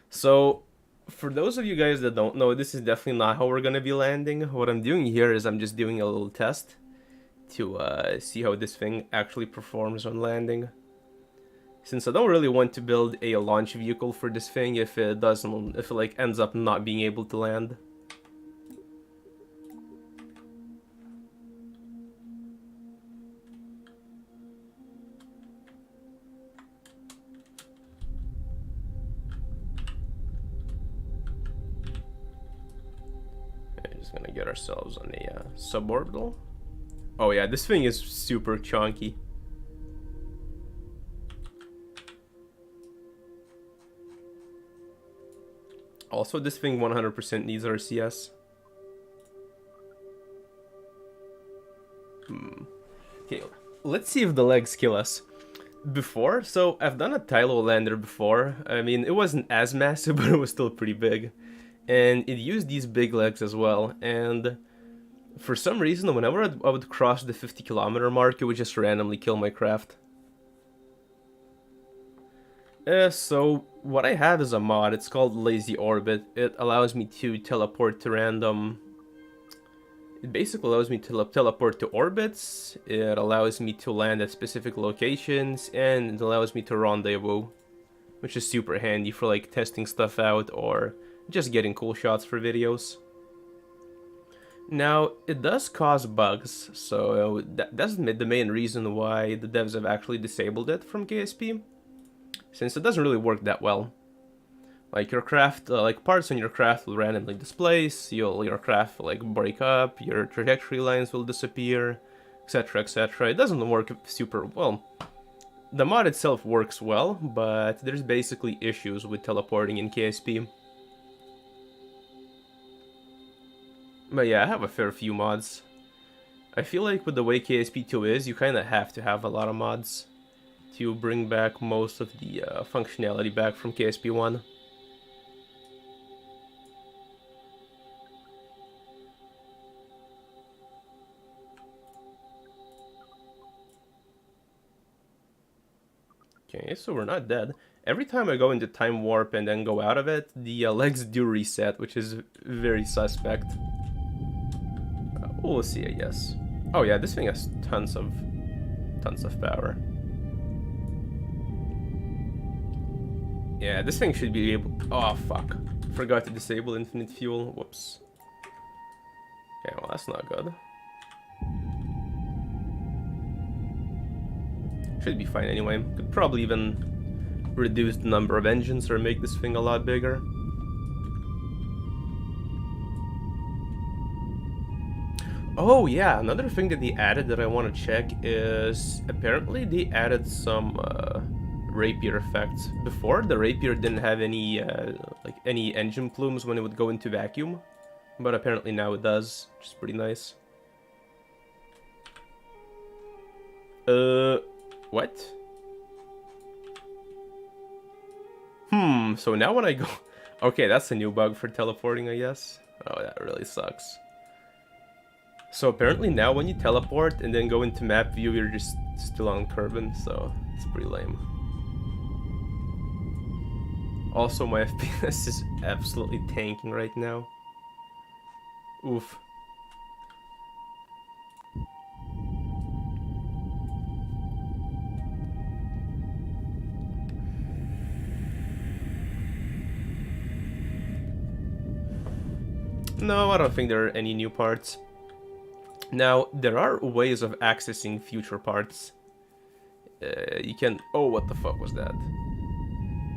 So, for those of you guys that don't know, this is definitely not how we're gonna be landing. What I'm doing here is I'm just doing a little test to see how this thing actually performs on landing. Since I don't really want to build a launch vehicle for this thing if it like ends up not being able to land. Just gonna get ourselves on a suborbital. Oh yeah, this thing is super chunky. Also, this thing 100% needs RCS. Okay, let's see if the legs kill us. Before, so I've done a Tylo lander before. I mean, it wasn't as massive, but it was still pretty big. And it used these big legs as well. And for some reason, whenever I would cross the 50-kilometer mark, it would just randomly kill my craft. So what I have is a mod. It's called Lazy Orbit. It allows me to teleport to random... It basically allows me to teleport to orbits, it allows me to land at specific locations, and it allows me to rendezvous, which is super handy for like testing stuff out or just getting cool shots for videos. Now, it does cause bugs, so that's the main reason why the devs have actually disabled it from KSP, since it doesn't really work that well. Like your craft, like parts on your craft will randomly displace, your craft will like break up, your trajectory lines will disappear, etc, etc. It doesn't work super well. The mod itself works well, but there's basically issues with teleporting in KSP. But yeah, I have a fair few mods. I feel like with the way KSP2 is, you kinda have to have a lot of mods to bring back most of the functionality back from KSP1. Okay, so we're not dead. Every time I go into Time Warp and then go out of it, the legs do reset, which is very suspect. We'll see, I guess. Oh yeah, this thing has tons of power. Yeah, this thing should be able... Oh, fuck. Forgot to disable infinite fuel. Whoops. Okay, well, that's not good. Should be fine anyway. Could probably even reduce the number of engines or make this thing a lot bigger. Oh yeah, another thing that they added that I want to check is apparently they added some rapier effects. Before, the rapier didn't have any like any engine plumes when it would go into vacuum, but apparently now it does, which is pretty nice. What? So now when I go... Okay, that's a new bug for teleporting, I guess. Oh, that really sucks. So apparently now when you teleport and then go into map view, you're just still on Kerbin, so it's pretty lame. Also, my FPS is absolutely tanking right now. Oof. No, I don't think there are any new parts. Now, there are ways of accessing future parts. You can... Oh, what the fuck was that?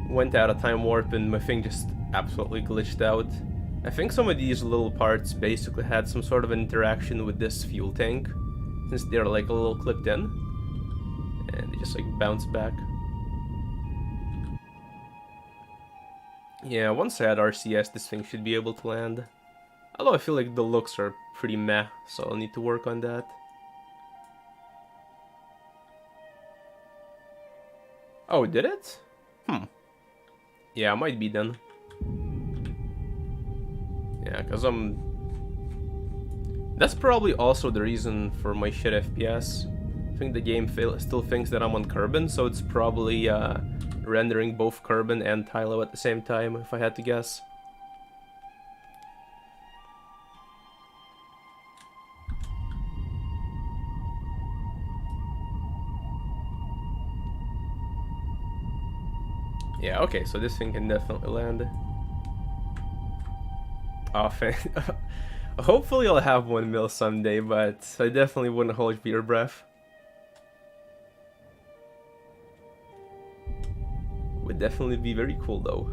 Went out of Time Warp and my thing just absolutely glitched out. I think some of these little parts basically had some sort of interaction with this fuel tank, since they're like a little clipped in, and they just like bounce back. Yeah, once I add RCS, this thing should be able to land. Although I feel like the looks are pretty meh, so I'll need to work on that. Oh, did it? Yeah, might be then. Yeah, because that's probably also the reason for my shit FPS. I think the game still thinks that I'm on Kerbin, so it's probably rendering both Kerbin and Tylo at the same time, if I had to guess. Yeah, okay, so this thing can definitely land. Oh, hopefully I'll have 1 mil someday, but I definitely wouldn't hold your breath. Would definitely be very cool though.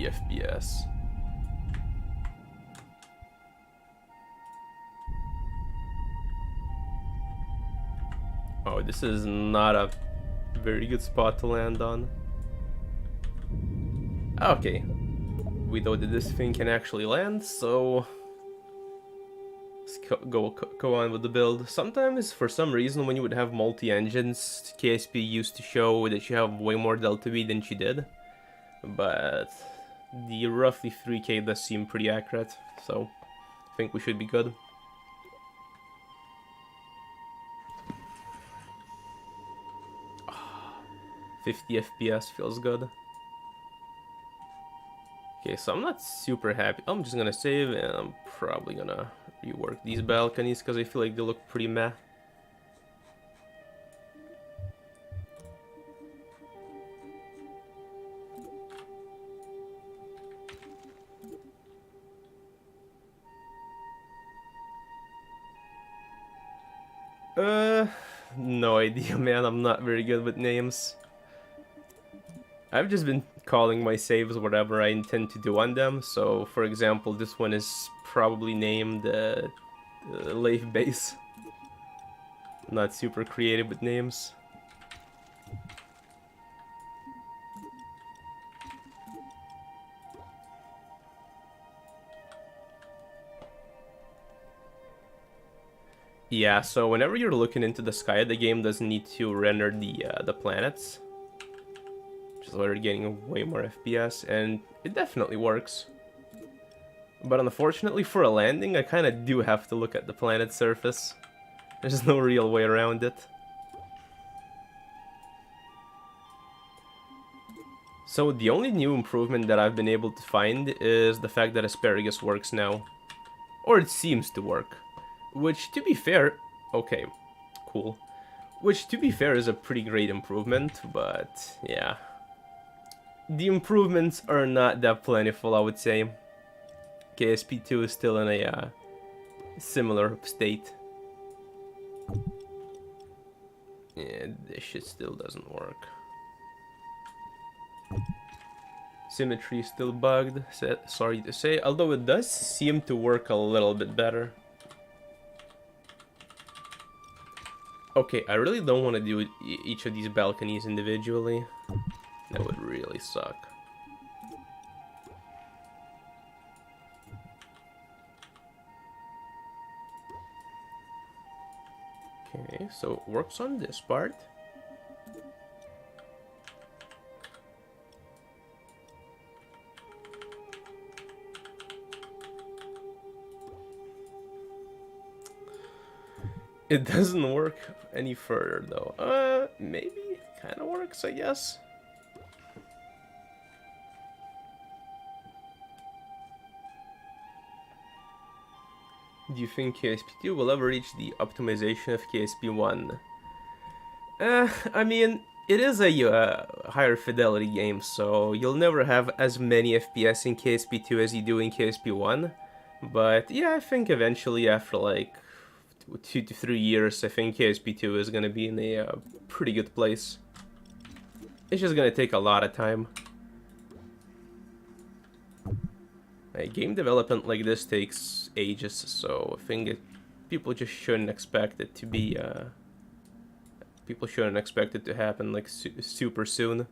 30 FPS. Oh, this is not a very good spot to land on. Okay, we know that this thing can actually land, so let's go on with the build. Sometimes, for some reason, when you would have multi-engines, KSP used to show that you have way more delta V than you did, but the roughly 3k does seem pretty accurate, so I think we should be good. Oh, 50 FPS feels good. Okay, so I'm not super happy. I'm just gonna save, and I'm probably gonna rework these balconies because I feel like they look pretty meh. No idea, man. I'm not very good with names. I've just been calling my saves whatever I intend to do on them. So, for example, this one is probably named Lathe Base. Not super creative with names. Yeah, so whenever you're looking into the sky, the game doesn't need to render the planets. Which is why you're getting way more FPS, and it definitely works. But unfortunately for a landing, I kind of do have to look at the planet's surface. There's no real way around it. So the only new improvement that I've been able to find is the fact that Asparagus works now. Or it seems to work. Which, to be fair... Okay, cool. Which, to be fair, is a pretty great improvement, but yeah. The improvements are not that plentiful, I would say. KSP2 is still in a similar state. Yeah, this shit still doesn't work. Symmetry is still bugged, sorry to say, although it does seem to work a little bit better. Okay, I really don't want to do each of these balconies individually. That would really suck. Okay, so it works on this part. It doesn't work any further though. Maybe it kind of works, I guess. Do you think KSP2 will ever reach the optimization of KSP1? I mean, it is a higher fidelity game, so you'll never have as many FPS in KSP2 as you do in KSP1. But yeah, I think eventually after like 2 to 3 years, I think KSP2 is gonna be in a pretty good place. It's just gonna take a lot of time. Game development like this takes ages, so I think people just shouldn't expect it to be, people shouldn't expect it to happen like super soon.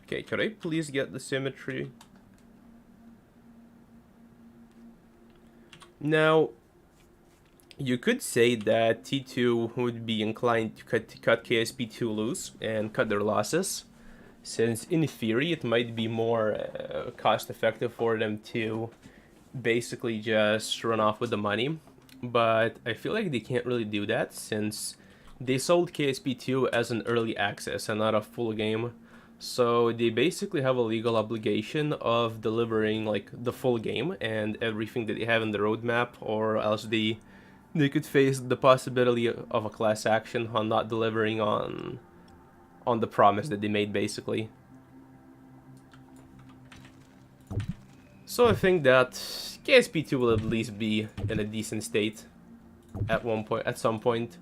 Okay, could I please get the symmetry? Now, you could say that T2 would be inclined to cut KSP2 loose and cut their losses, since in theory it might be more cost effective for them to basically just run off with the money. But I feel like they can't really do that since they sold KSP2 as an early access and not a full game. So they basically have a legal obligation of delivering like the full game and everything that they have in the roadmap, or else they could face the possibility of a class action on not delivering on the promise that they made, basically. So I think that KSP2 will at least be in a decent state at some point.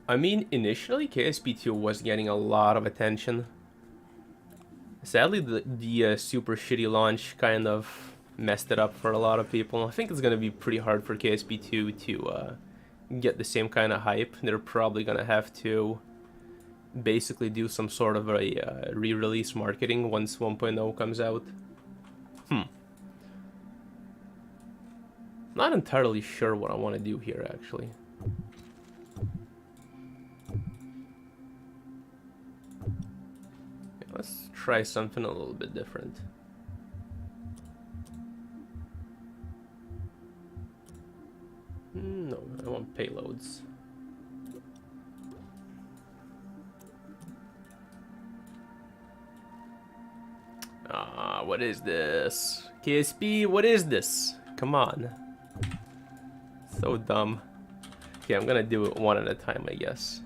I mean, initially KSP2 was getting a lot of attention. Sadly, the super shitty launch kind of messed it up for a lot of people. I think it's gonna be pretty hard for KSP2 to get the same kind of hype. They're probably gonna have to basically do some sort of a re-release marketing once 1.0 comes out. Not entirely sure what I want to do here, actually. Okay, let's try something a little bit different. No, I want payloads. What is this? KSP, what is this? Come on. So dumb. Okay, I'm gonna do it one at a time, I guess.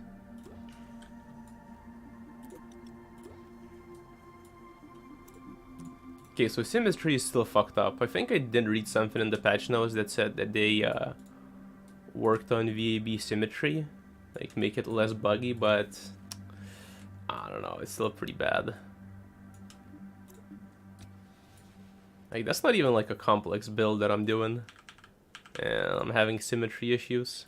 Okay, so symmetry is still fucked up. I think I did read something in the patch notes that said that they worked on VAB symmetry, like make it less buggy, but I don't know, it's still pretty bad. Like, that's not even like a complex build that I'm doing, and I'm having symmetry issues.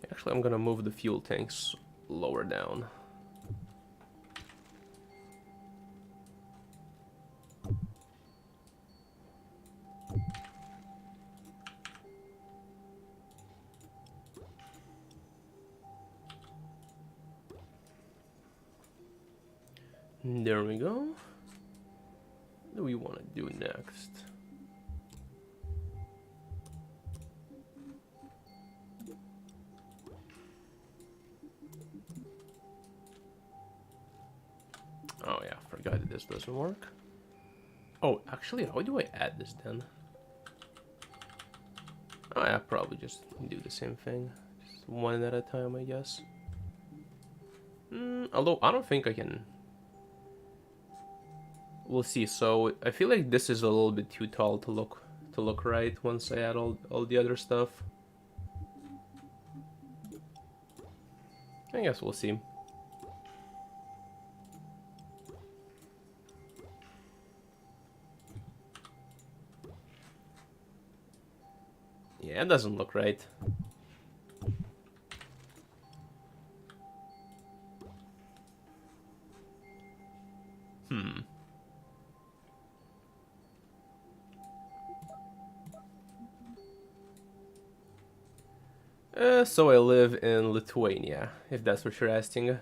Actually, I'm gonna move the fuel tanks lower down. There we go. What do we want to do next? Oh yeah, forgot that this doesn't work. Oh, actually, how do I add this then? Oh yeah, probably just do the same thing. Just one at a time, I guess. Although, I don't think I can... We'll see. So, I feel like this is a little bit too tall to look right once I add all the other stuff. I guess we'll see. Yeah, it doesn't look right. So I live in Lithuania, if that's what you're asking.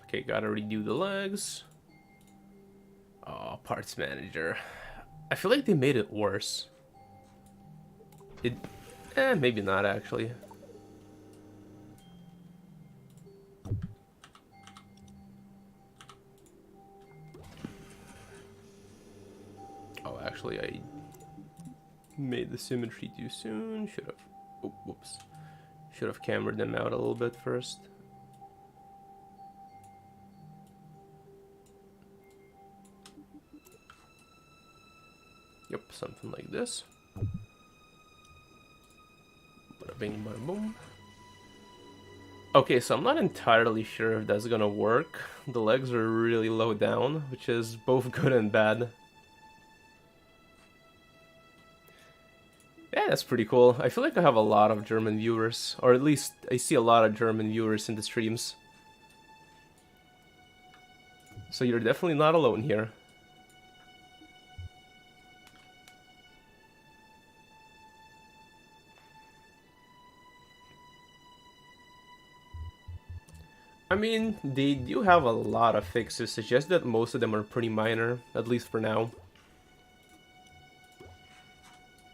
Okay, gotta redo the legs. Oh, parts manager. I feel like they made it worse. Maybe not actually. Oh, actually, I made the symmetry too soon. Should have. Oh, whoops. Should have cambered them out a little bit first. Yep, something like this. Bada bing, bada boom. Okay, so I'm not entirely sure if that's gonna work. The legs are really low down, which is both good and bad. Yeah, that's pretty cool. I feel like I have a lot of German viewers, or at least I see a lot of German viewers in the streams. So you're definitely not alone here. I mean, they do have a lot of fixes, it's just that most of them are pretty minor, at least for now.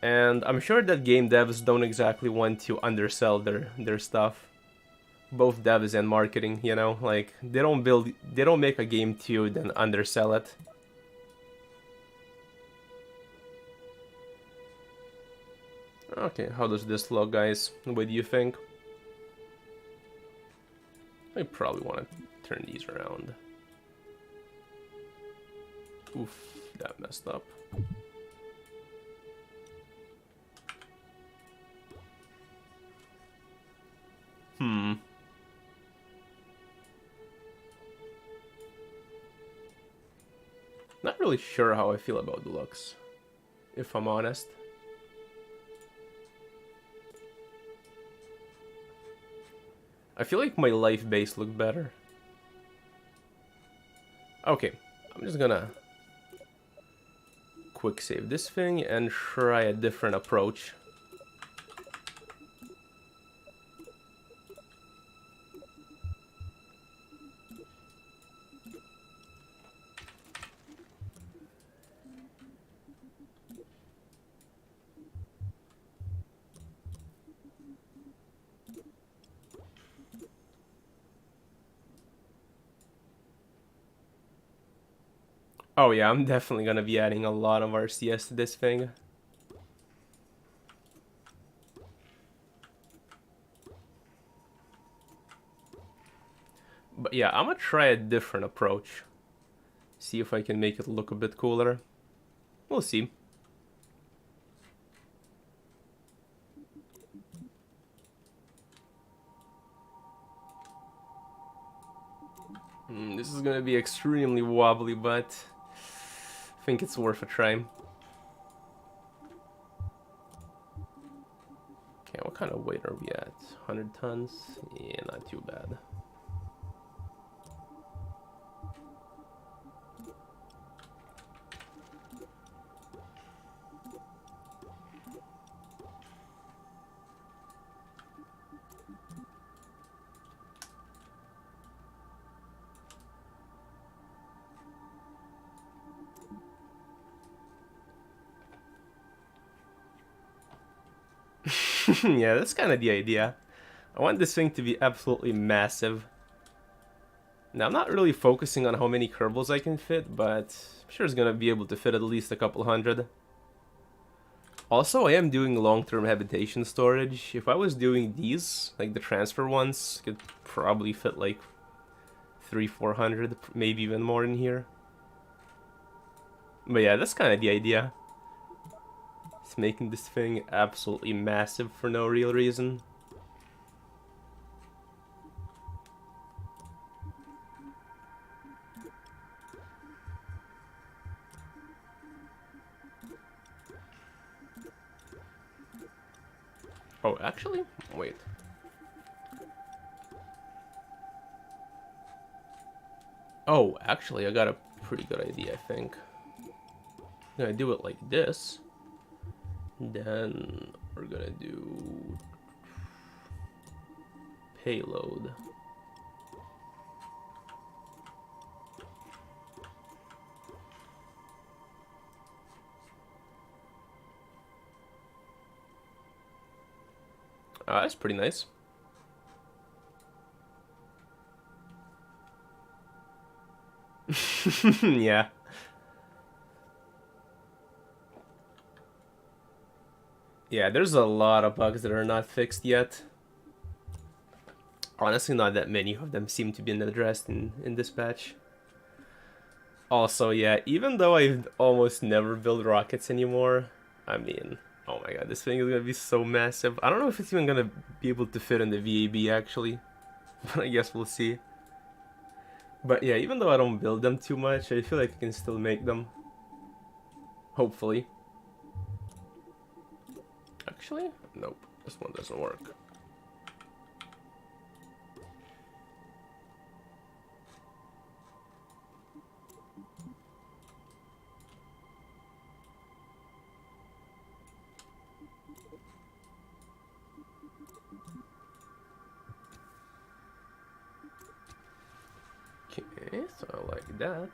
And I'm sure that game devs don't exactly want to undersell their stuff. both devs and marketing, you know? Like, they don't make a game to then undersell it. Okay, how does this look, guys? What do you think? I probably want to turn these around. Oof, that messed up. Not really sure how I feel about the looks, if I'm honest. I feel like my life base looked better. Okay, I'm just gonna quick save this thing and try a different approach. Oh yeah, I'm definitely gonna be adding a lot of RCS to this thing. But yeah, I'm gonna try a different approach. See if I can make it look a bit cooler. We'll see. This is gonna be extremely wobbly, but I think it's worth a try. Okay, what kind of weight are we at? 100 tons? Yeah, not too bad. Yeah, that's kind of the idea. I want this thing to be absolutely massive. Now, I'm not really focusing on how many Kerbals I can fit, but I'm sure it's gonna be able to fit at least a couple hundred. Also, I am doing long-term habitation storage. If I was doing these, like the transfer ones, I could probably fit like 300-400, maybe even more in here. But yeah, that's kind of the idea. It's making this thing absolutely massive for no real reason. Oh, actually? Wait. Oh, actually, I got a pretty good idea, I think. I'm gonna do it like this. Then we're gonna do payload. That's pretty nice. Yeah. Yeah, there's a lot of bugs that are not fixed yet. Honestly, not that many of them seem to be addressed in this patch. Also, yeah, even though I almost never build rockets anymore, I mean, oh my god, this thing is gonna be so massive. I don't know if it's even gonna be able to fit in the VAB, actually. But I guess we'll see. But yeah, even though I don't build them too much, I feel like I can still make them. Hopefully. Actually, nope, this one doesn't work. Okay, so like that.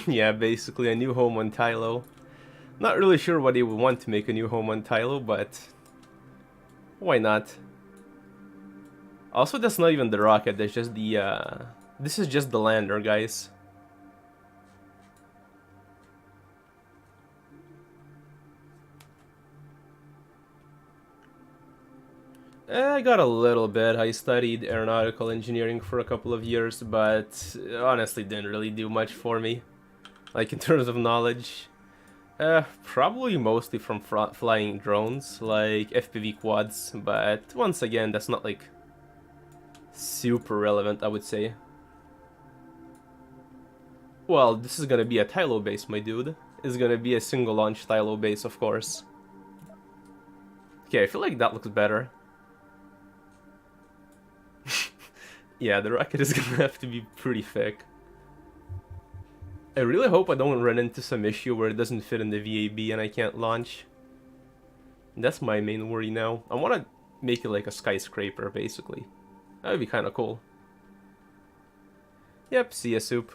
Yeah, basically a new home on Tylo. Not really sure why they would want to make a new home on Tylo, but why not? Also, that's not even the rocket, that's just the, this is just the lander, guys. I got a little bit. I studied aeronautical engineering for a couple of years, but honestly didn't really do much for me. Like, in terms of knowledge. Probably mostly from flying drones, like FPV quads, but once again, that's not like super relevant, I would say. Well, this is gonna be a Tylo base, my dude. It's gonna be a single launch Tylo base, of course. Okay, I feel like that looks better. Yeah, the rocket is gonna have to be pretty thick. I really hope I don't run into some issue where it doesn't fit in the VAB and I can't launch. That's my main worry now. I want to make it like a skyscraper, basically. That would be kind of cool. Yep, see ya, soup.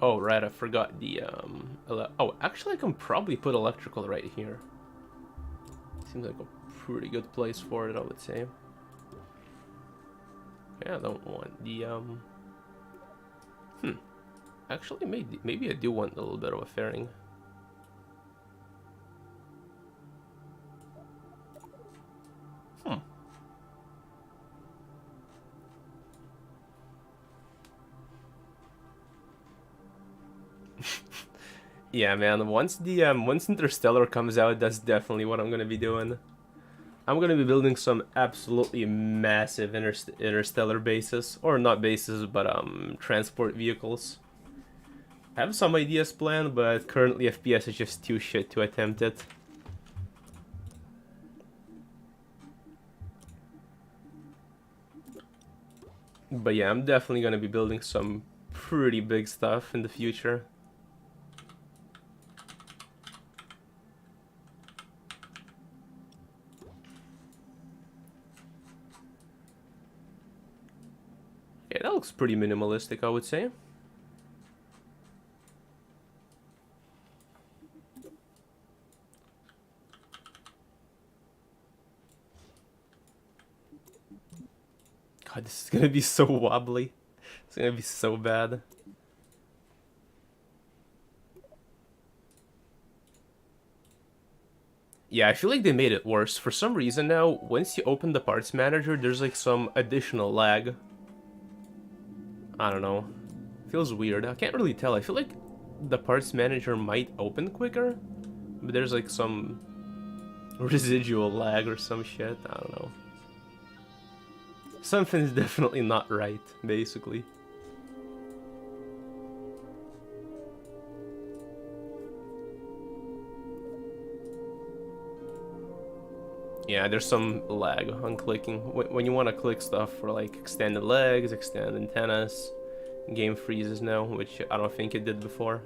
Oh, right, I forgot the, oh, actually I can probably put electrical right here. Seems like a pretty good place for it, I would say. Yeah, I don't want the, Actually, maybe I do want a little bit of a fairing. Yeah, man, once the once Interstellar comes out, that's definitely what I'm gonna be doing. I'm gonna be building some absolutely massive interstellar bases, or not bases, but transport vehicles. I have some ideas planned, but currently FPS is just too shit to attempt it. But yeah, I'm definitely gonna be building some pretty big stuff in the future. Yeah, that looks pretty minimalistic, I would say. God, this is gonna be so wobbly. It's gonna be so bad. Yeah, I feel like they made it worse. For some reason now, once you open the parts manager, there's like some additional lag. I don't know. Feels weird. I can't really tell. I feel like the parts manager might open quicker, but there's like some residual lag or some shit. I don't know. Something's definitely not right, basically. Yeah, there's some lag on clicking. When you want to click stuff for like extended legs, extended antennas, game freezes now, which I don't think it did before.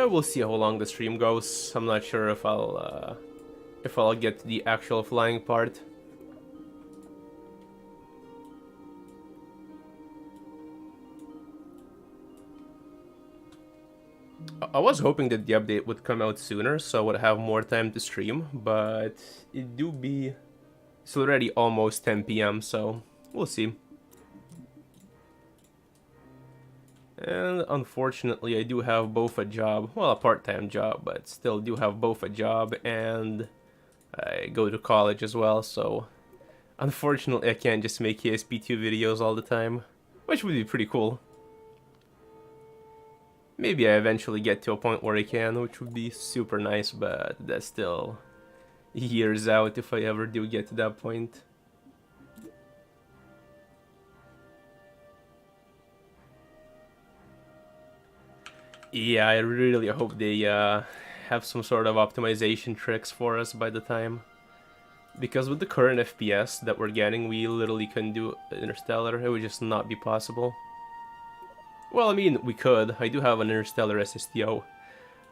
We'll see how long the stream goes. I'm not sure if I'll get to the actual flying part. I was hoping that the update would come out sooner, so I would have more time to stream, but it's already almost 10 p.m., so we'll see. And unfortunately, I do have both a job, well, a part-time job, but still do have both a job and I go to college as well, so unfortunately I can't just make KSP2 videos all the time. which would be pretty cool. Maybe I eventually get to a point where I can, which would be super nice, but that's still years out if I ever do get to that point. Yeah, I really hope they have some sort of optimization tricks for us by the time. Because with the current FPS that we're getting, we literally couldn't do Interstellar. It would just not be possible. Well, I mean, we could. I do have an Interstellar SSTO,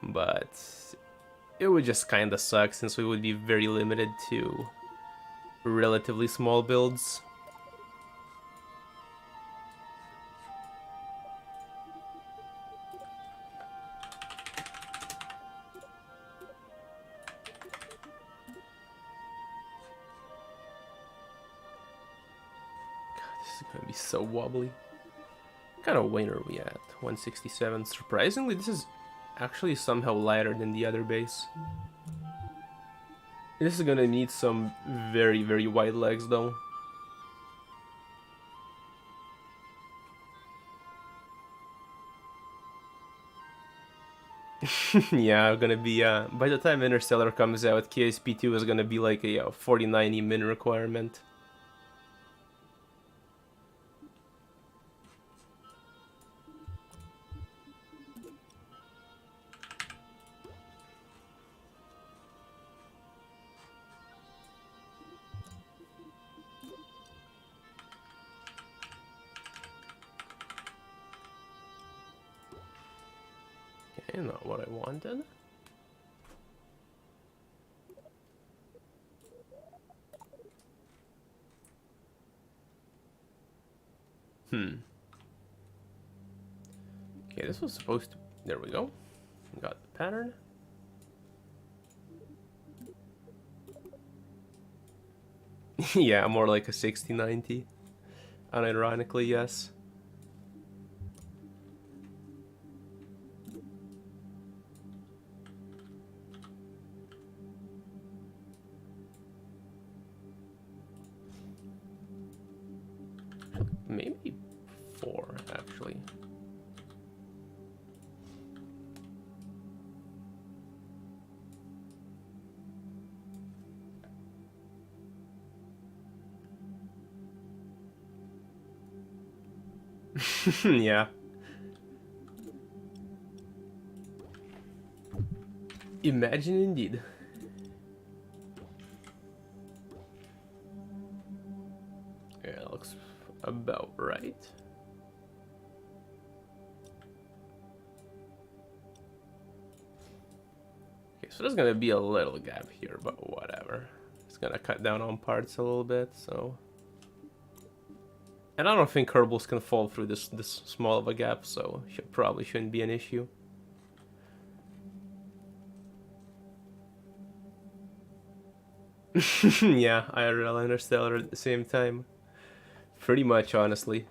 but it would just kinda suck since we would be very limited to relatively small builds. God, this is gonna be so wobbly. What kind of weight are we at? 167. Surprisingly, this is actually somehow lighter than the other base. This is gonna need some very, very wide legs though. Yeah, gonna be, by the time Interstellar comes out, KSP2 is gonna be like a 4090 min requirement. Okay, not what I wanted. Okay, this was supposed to... There we go. Got the pattern. Yeah, more like a 60-90. Unironically, yes. Maybe 4, actually. Yeah. Imagine indeed. Yeah, that looks about right. Okay, so there's gonna be a little gap here, but whatever. It's gonna cut down on parts a little bit, so... And I don't think Kerbals can fall through this small of a gap, so probably shouldn't be an issue. Yeah, IRL Interstellar at the same time. Pretty much, honestly.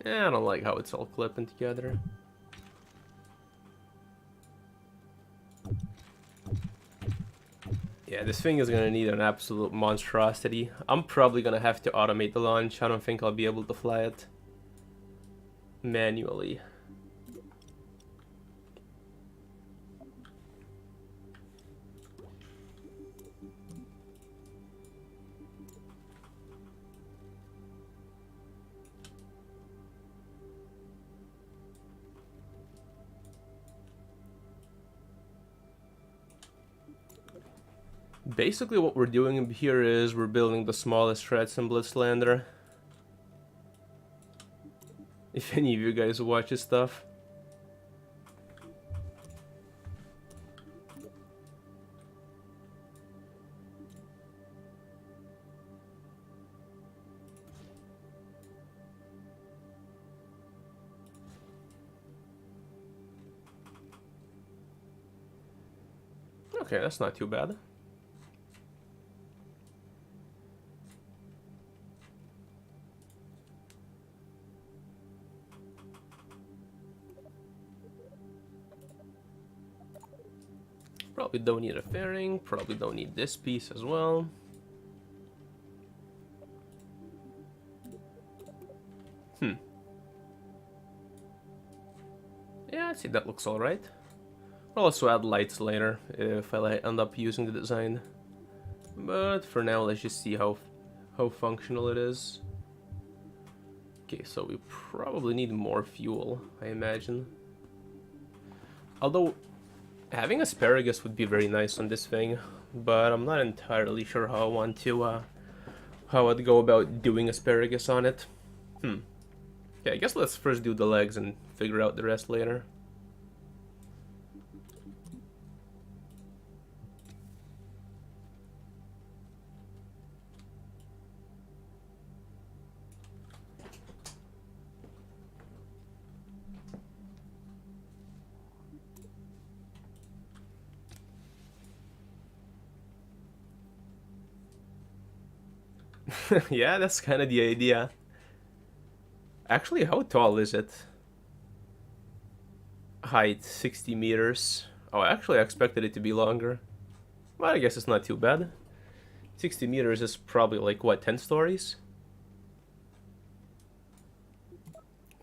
Yeah, I don't like how it's all clipping together. Yeah, this thing is gonna need an absolute monstrosity. I'm probably gonna have to automate the launch. I don't think I'll be able to fly it manually. Basically what we're doing here is we're building the smallest threads in Blitzlander. If any of you guys watch his stuff. Okay, that's not too bad. Probably don't need a fairing, probably don't need this piece as well. Yeah, I'd say that looks alright. I'll also add lights later if I end up using the design. But for now, let's just see how functional it is. Okay, so we probably need more fuel, I imagine. Although, having asparagus would be very nice on this thing, but I'm not entirely sure how I want to, how I'd go about doing asparagus on it. Okay, I guess let's first do the legs and figure out the rest later. Yeah, that's kind of the idea. Actually, how tall is it? Height, 60 meters. Oh, actually, I expected it to be longer. Well, I guess it's not too bad. 60 meters is probably like, what, 10 stories?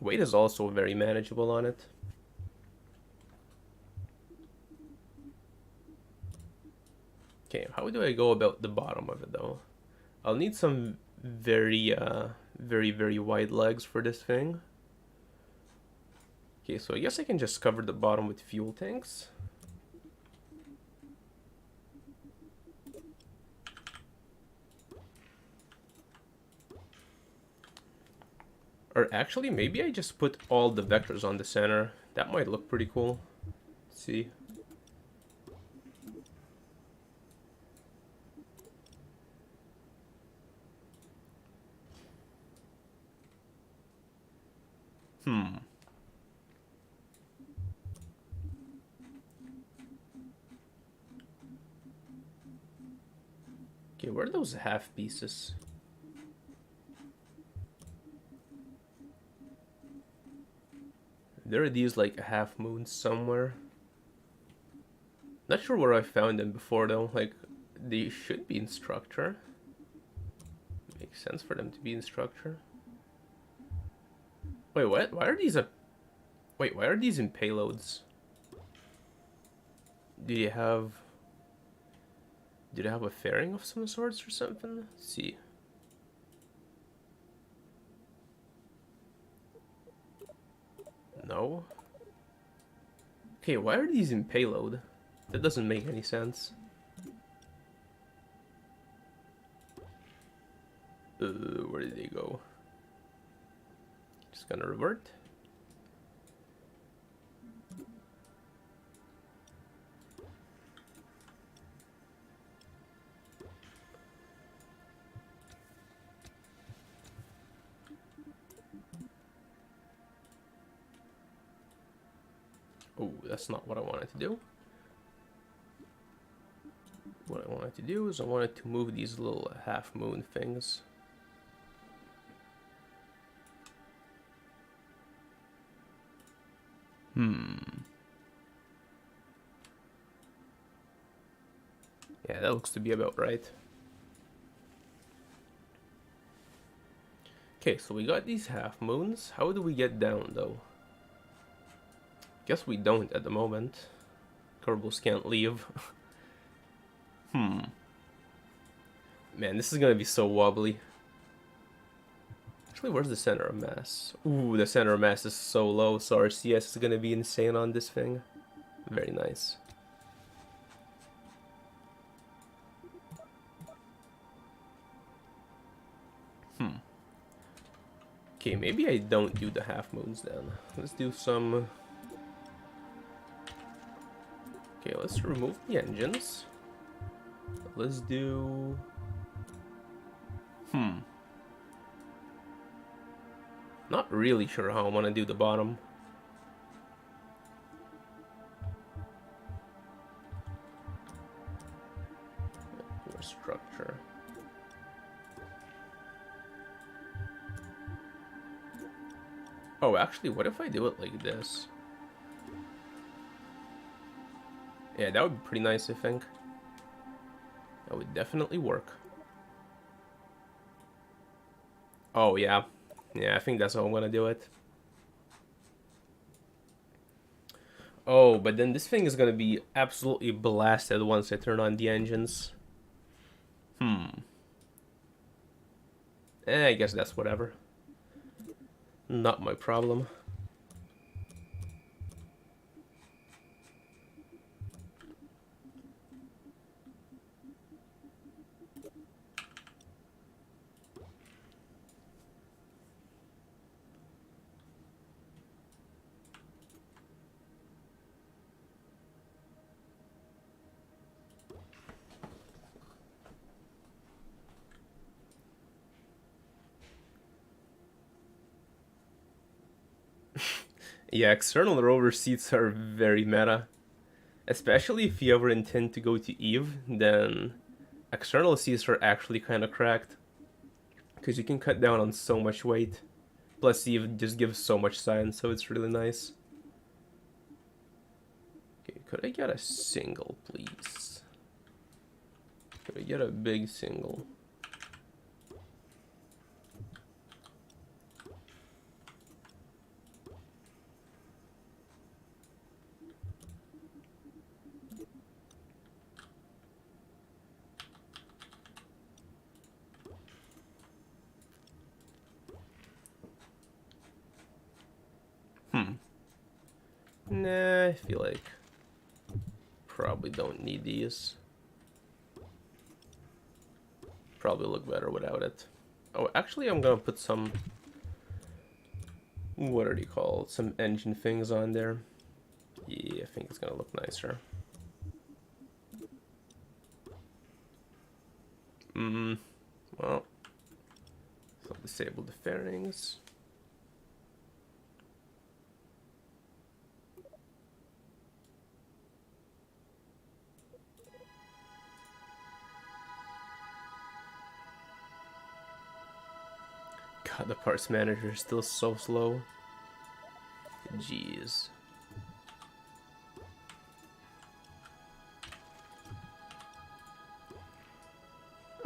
Weight is also very manageable on it. Okay, how do I go about the bottom of it, though? I'll need some very, very wide legs for this thing. Okay, so I guess I can just cover the bottom with fuel tanks. Or actually, maybe I just put all the vectors on the center. That might look pretty cool. Let's see. Okay, where are those half pieces? There are these like half moons somewhere. Not sure where I found them before though. Like, they should be in structure. Makes sense for them to be in structure. Wait, what? Why are these Wait, why are these in payloads? Do they have a fairing of some sorts or something? Let's see. No. Okay, why are these in payload? That doesn't make any sense. Where did they go? Just gonna revert. Oh, that's not what I wanted to do. What I wanted to do is I wanted to move these little half moon things. Yeah, that looks to be about right. Okay, so we got these half moons. How do we get down though? Guess we don't at the moment. Kerbals can't leave. Man, this is gonna be so wobbly. Actually, where's the center of mass? Ooh, the center of mass is so low, so our CS is gonna be insane on this thing. Very nice. Okay, maybe I don't do the half moons then. Let's do some... Okay, let's remove the engines. Let's do... Not really sure how I want to do the bottom. structure. Oh, actually, what if I do it like this? Yeah, that would be pretty nice, I think. That would definitely work. Oh, yeah. Yeah, I think that's how I'm gonna do it. Oh, but then this thing is gonna be absolutely blasted once I turn on the engines. I guess that's whatever. Not my problem. Yeah, external rover seats are very meta. Especially if you ever intend to go to Eve, then external seats are actually kind of cracked. Because you can cut down on so much weight. Plus Eve just gives so much science, so it's really nice. Okay, could I get a single, please? Could I get a big single? Nah, I feel like probably don't need these. Probably look better without it. Oh, actually, I'm gonna put some... What are they called? Some engine things on there. Yeah, I think it's gonna look nicer. Well, so disable the fairings. God, the parts manager is still so slow. Jeez.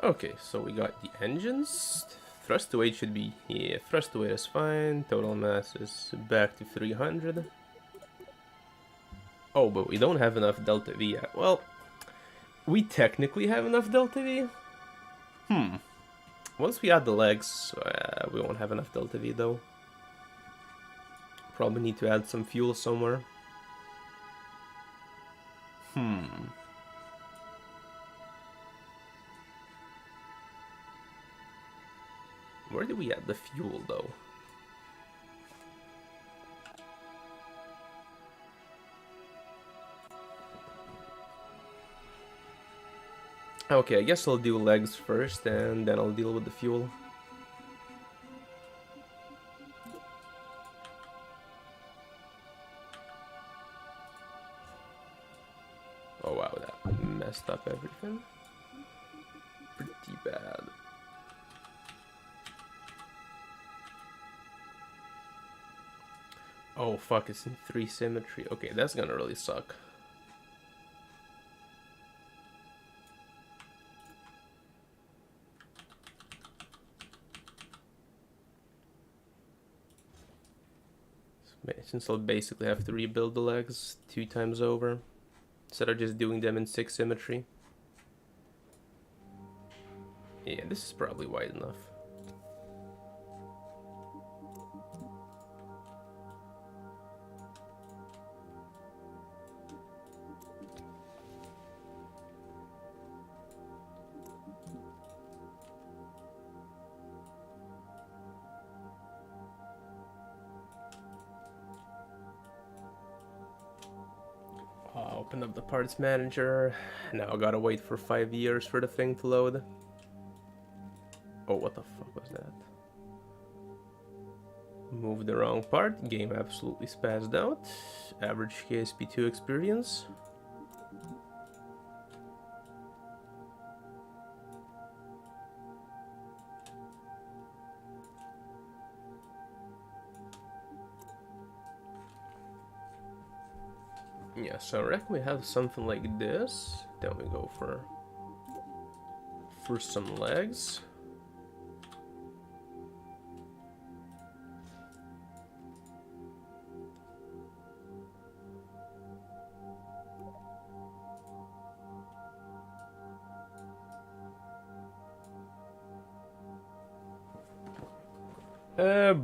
Okay, so we got the engines. Thrust weight should be... Yeah, thrust weight is fine. Total mass is back to 300. Oh, but we don't have enough delta V yet. Well, we technically have enough delta V. Once we add the legs, we won't have enough delta V though. Probably need to add some fuel somewhere. Where do we add the fuel though? Okay, I guess I'll do legs first and then I'll deal with the fuel. Oh wow, that messed up everything. Pretty bad. Oh fuck, it's in 3 symmetry. Okay, that's gonna really suck. Since I'll basically have to rebuild the legs 2 times over, instead of just doing them in 6 symmetry. Yeah, this is probably wide enough. Open up the parts manager. Now I gotta wait for 5 years for the thing to load. Oh, what the fuck was that? Moved the wrong part. Game absolutely spazzed out. Average KSP2 experience. Yeah, so I reckon we have something like this. Then we go for some legs.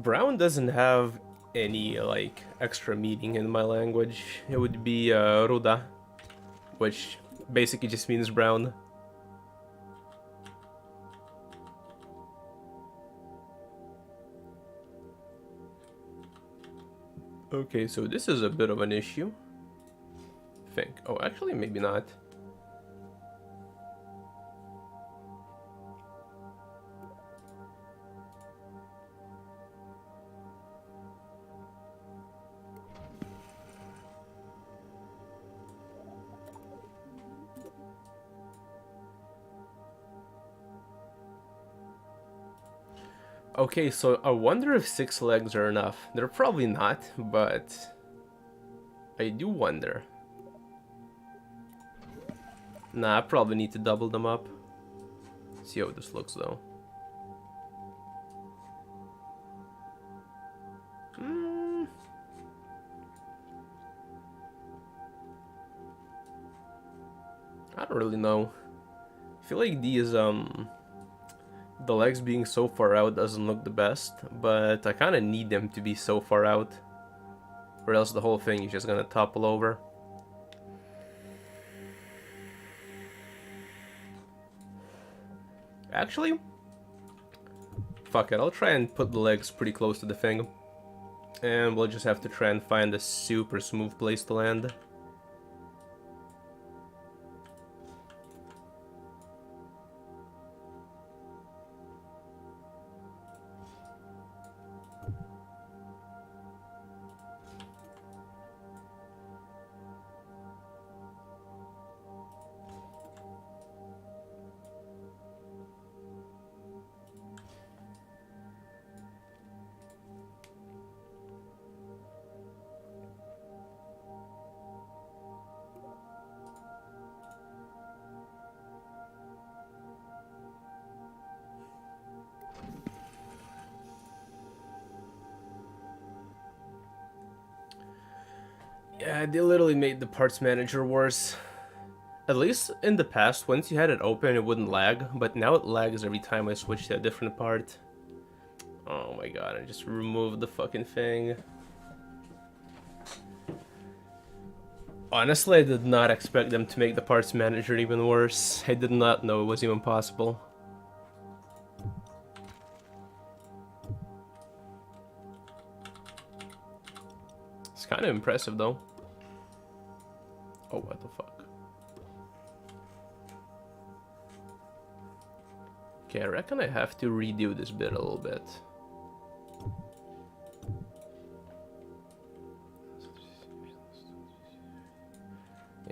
Brown doesn't have any, like, extra meaning in my language. It would be, ruda, which basically just means brown. Okay, so this is a bit of an issue. I think. Oh, actually, maybe not. Okay, so I wonder if 6 legs are enough. They're probably not, but I do wonder. Nah, I probably need to double them up. See how this looks though. I don't really know. I feel like these, the legs being so far out doesn't look the best, but I kind of need them to be so far out, or else the whole thing is just gonna topple over. Actually, fuck it, I'll try and put the legs pretty close to the thing, and we'll just have to try and find a super smooth place to land. Yeah, they literally made the parts manager worse. At least in the past, once you had it open, it wouldn't lag, but now it lags every time I switch to a different part. Oh my god, I just removed the fucking thing. Honestly, I did not expect them to make the parts manager even worse. I did not know it was even possible. It's kind of impressive though. Oh, what the fuck? Okay, I reckon I have to redo this bit a little bit.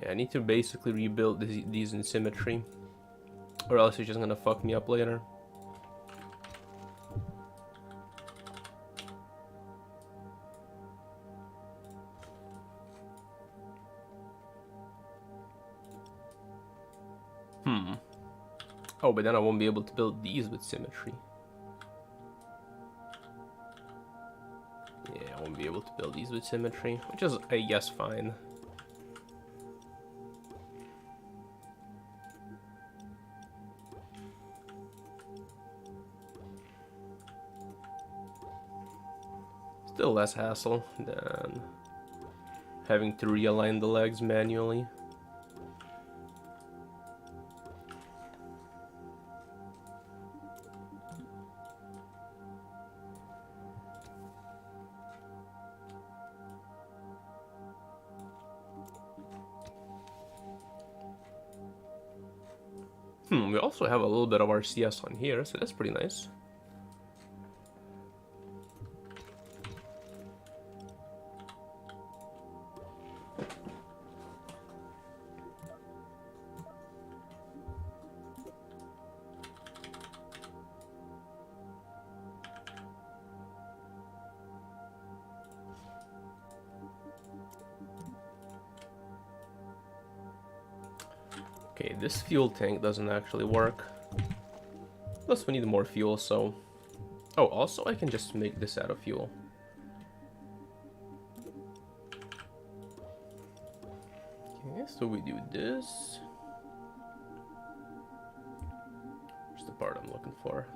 Yeah, I need to basically rebuild these in symmetry, or else it's just gonna fuck me up later. Oh, but then I won't be able to build these with symmetry. Yeah, I won't be able to build these with symmetry, which is, I guess, fine. Still less hassle than having to realign the legs manually. We also have a little bit of RCS on here, so that's pretty nice. Okay, this fuel tank doesn't actually work. Plus we need more fuel, so... Oh, also I can just make this out of fuel. Okay, so we do this. Where's the part I'm looking for?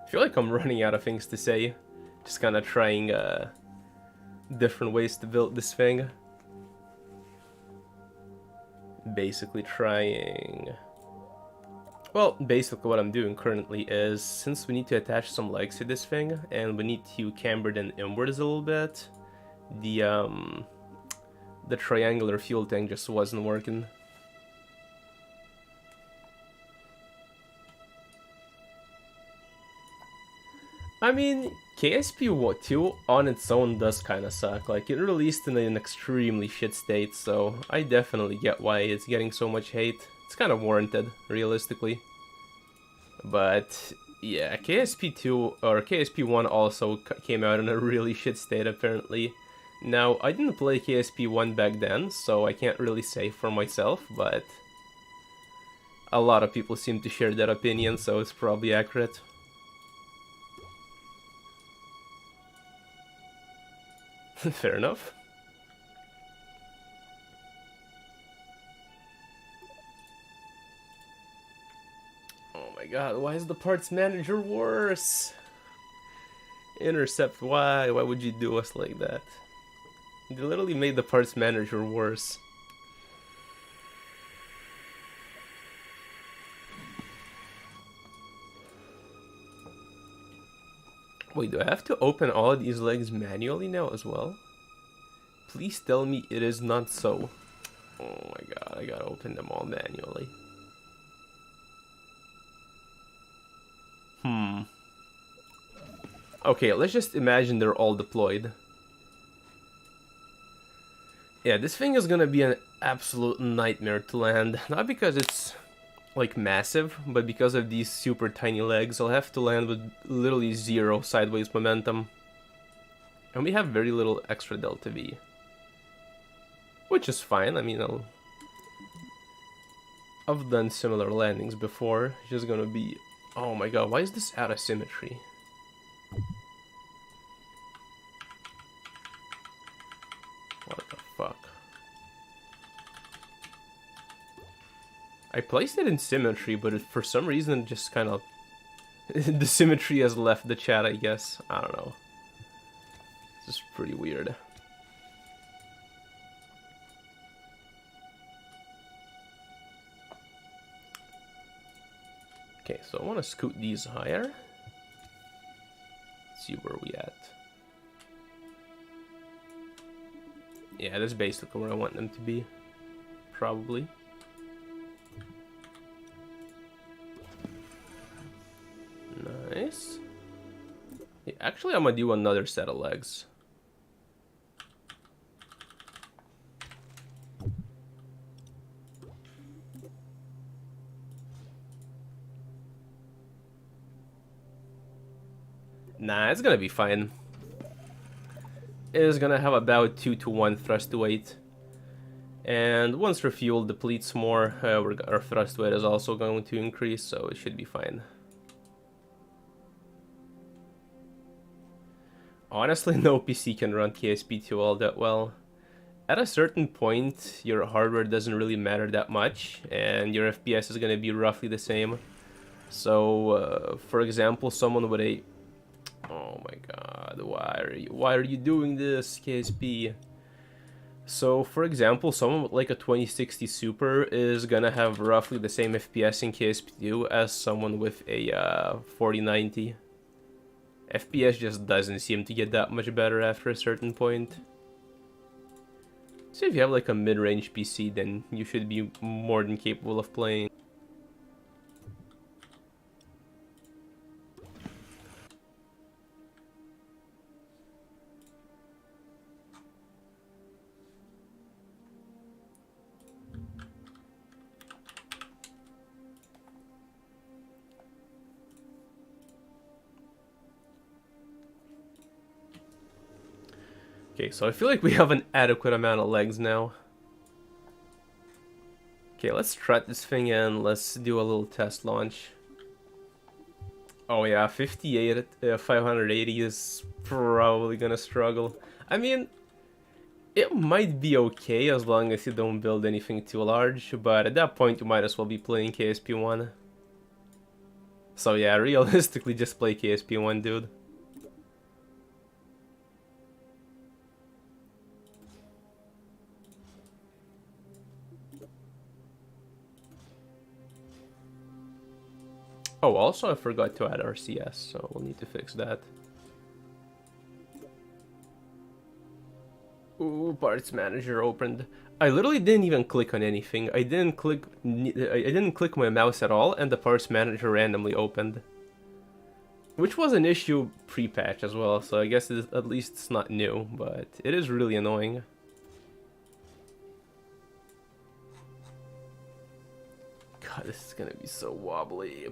I feel like I'm running out of things to say. Just kind of trying different ways to build this thing. Basically trying... Well, basically what I'm doing currently is, since we need to attach some legs to this thing, and we need to camber them inwards a little bit, the triangular fuel tank just wasn't working. I mean, KSP2 on its own does kind of suck. Like, it released in an extremely shit state, so I definitely get why it's getting so much hate. It's kind of warranted, realistically. But, yeah, KSP2, or KSP1 also came out in a really shit state, apparently. Now, I didn't play KSP1 back then, so I can't really say for myself, but... a lot of people seem to share that opinion, so it's probably accurate. Fair enough. Oh my god, why is the parts manager worse? Intercept, why? Why would you do us like that? They literally made the parts manager worse. Wait, do I have to open all of these legs manually now as well? Please tell me it is not so. Oh my god, I gotta open them all manually. Okay, let's just imagine they're all deployed. Yeah, this thing is gonna be an absolute nightmare to land. Not because it's, like, massive, but because of these super tiny legs. I'll have to land with literally 0 sideways momentum. And we have very little extra delta V. Which is fine, I mean, I've done similar landings before. It's just gonna be... Oh my god, why is this out of symmetry? What the fuck? I placed it in symmetry, but for some reason just kind of... the symmetry has left the chat, I guess. I don't know. This is pretty weird. Okay, so I want to scoot these higher. Let's see where we at. Yeah, that's basically where I want them to be. Probably. Nice. Yeah, actually, I'm gonna do another set of legs. Nah, it's gonna be fine. It is gonna have about 2-to-1 thrust to weight. And once refuel depletes more, our thrust weight is also going to increase, so it should be fine. Honestly, no PC can run KSP2 all that well. At a certain point, your hardware doesn't really matter that much, and your FPS is going to be roughly the same. So, for example, someone with a... Oh my god, why are you doing this, KSP? So, for example, someone with like a 2060 Super is gonna have roughly the same FPS in KSP2 as someone with a 4090. FPS just doesn't seem to get that much better after a certain point. So if you have like a mid-range PC, then you should be more than capable of playing. Okay, so I feel like we have an adequate amount of legs now. Okay, let's strut this thing in. Let's do a little test launch. Oh yeah, 58 at 580 is probably gonna struggle. I mean, it might be okay as long as you don't build anything too large, but at that point you might as well be playing KSP1. So yeah, realistically just play KSP1, dude. Oh, also I forgot to add RCS, so we'll need to fix that. Ooh, parts manager opened. I literally didn't even click on anything. I didn't click my mouse at all, and the parts manager randomly opened. Which was an issue pre-patch as well, so I guess at least it's not new, but it is really annoying. God, this is gonna be so wobbly.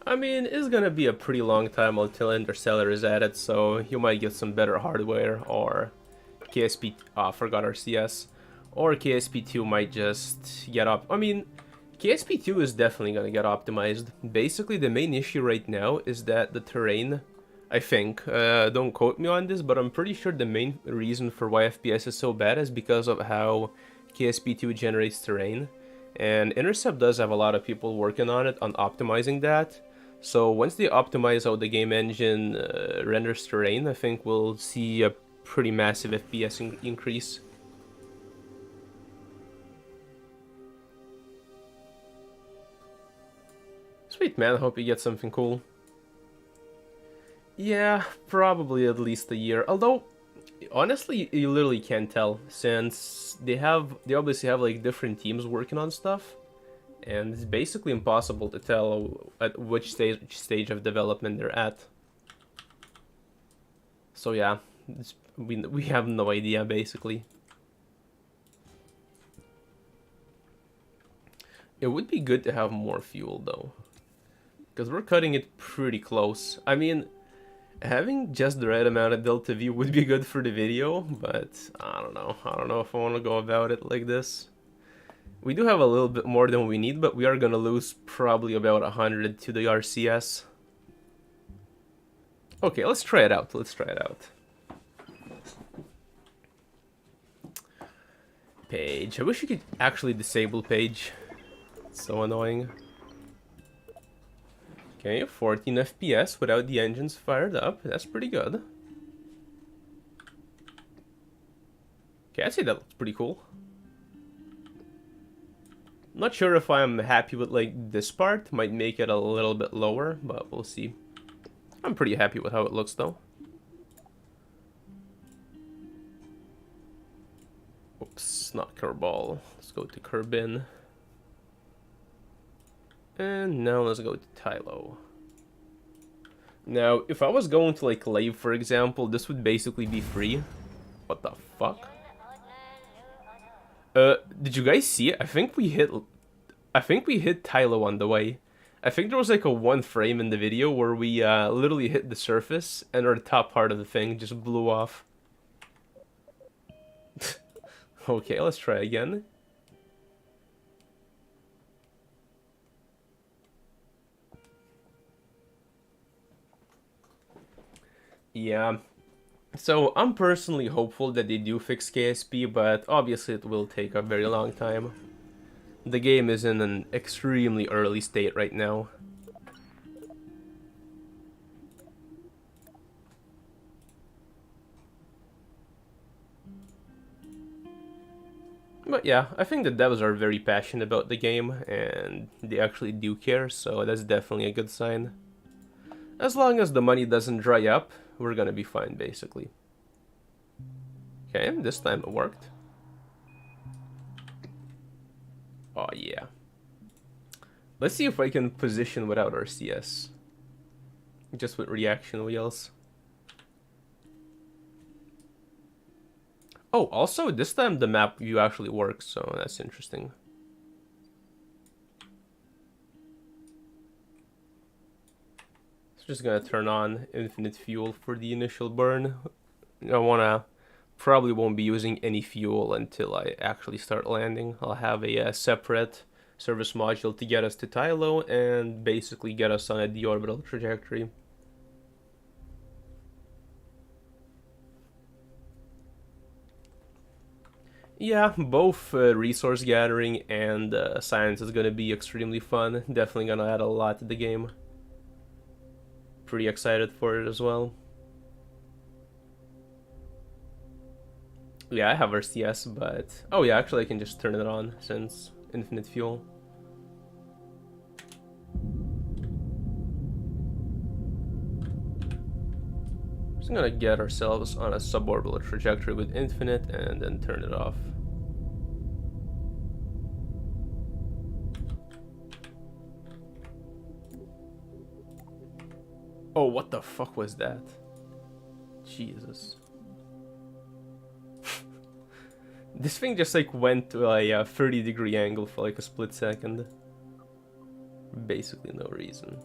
I mean, it's gonna be a pretty long time until Interstellar is added, so you might get some better hardware, or KSP... I forgot RCS. Or KSP2 might just get up. I mean, KSP2 is definitely gonna get optimized. Basically, the main issue right now is that the terrain, I think, don't quote me on this, but I'm pretty sure the main reason for why FPS is so bad is because of how KSP2 generates terrain. And Intercept does have a lot of people working on it, on optimizing that. So once they optimize how the game engine renders terrain, I think we'll see a pretty massive FPS increase. Sweet man, I hope you get something cool. Yeah, probably at least a year. Although, honestly, you literally can't tell, since they obviously have like different teams working on stuff. And it's basically impossible to tell at which stage of development they're at. So yeah, we have no idea, basically. It would be good to have more fuel, though. Because we're cutting it pretty close. I mean, having just the right amount of Delta V would be good for the video, but I don't know. I don't know if I want to go about it like this. We do have a little bit more than we need, but we are gonna lose probably about 100 to the RCS. Okay, let's try it out. Let's try it out. Page. I wish you could actually disable page. It's so annoying. Okay, 14 FPS without the engines fired up. That's pretty good. Okay, I'd say that looks pretty cool. Not sure if I'm happy with like this part. Might make it a little bit lower, but we'll see. I'm pretty happy with how it looks though. Oops, not Kerbal. Let's go to Kerbin. And now let's go to Tylo. Now, if I was going to like Lave, for example, this would basically be free. What the fuck? Did you guys see it? I think we hit Tylo on the way. I think there was like a one frame in the video where we literally hit the surface and our top part of the thing just blew off. Okay, let's try again. Yeah. So, I'm personally hopeful that they do fix KSP, but obviously it will take a very long time. The game is in an extremely early state right now. But yeah, I think the devs are very passionate about the game, and they actually do care, so that's definitely a good sign. As long as the money doesn't dry up, we're gonna be fine, basically. Okay, this time it worked. Oh yeah. Let's see if I can position without RCS. Just with reaction wheels. Oh, also, this time the map view actually works, so that's interesting. So just gonna turn on infinite fuel for the initial burn. Probably won't be using any fuel until I actually start landing. I'll have a separate service module to get us to Tylo and basically get us on a deorbital trajectory. Yeah, both resource gathering and science is gonna be extremely fun. Definitely gonna add a lot to the game. Pretty excited for it as well. Yeah, I have RCS, but... Oh yeah, actually I can just turn it on since infinite fuel. Just gonna get ourselves on a suborbital trajectory with infinite and then turn it off. Oh, what the fuck was that? Jesus. This thing just like went to a 30-degree angle for like a split second. Basically no reason.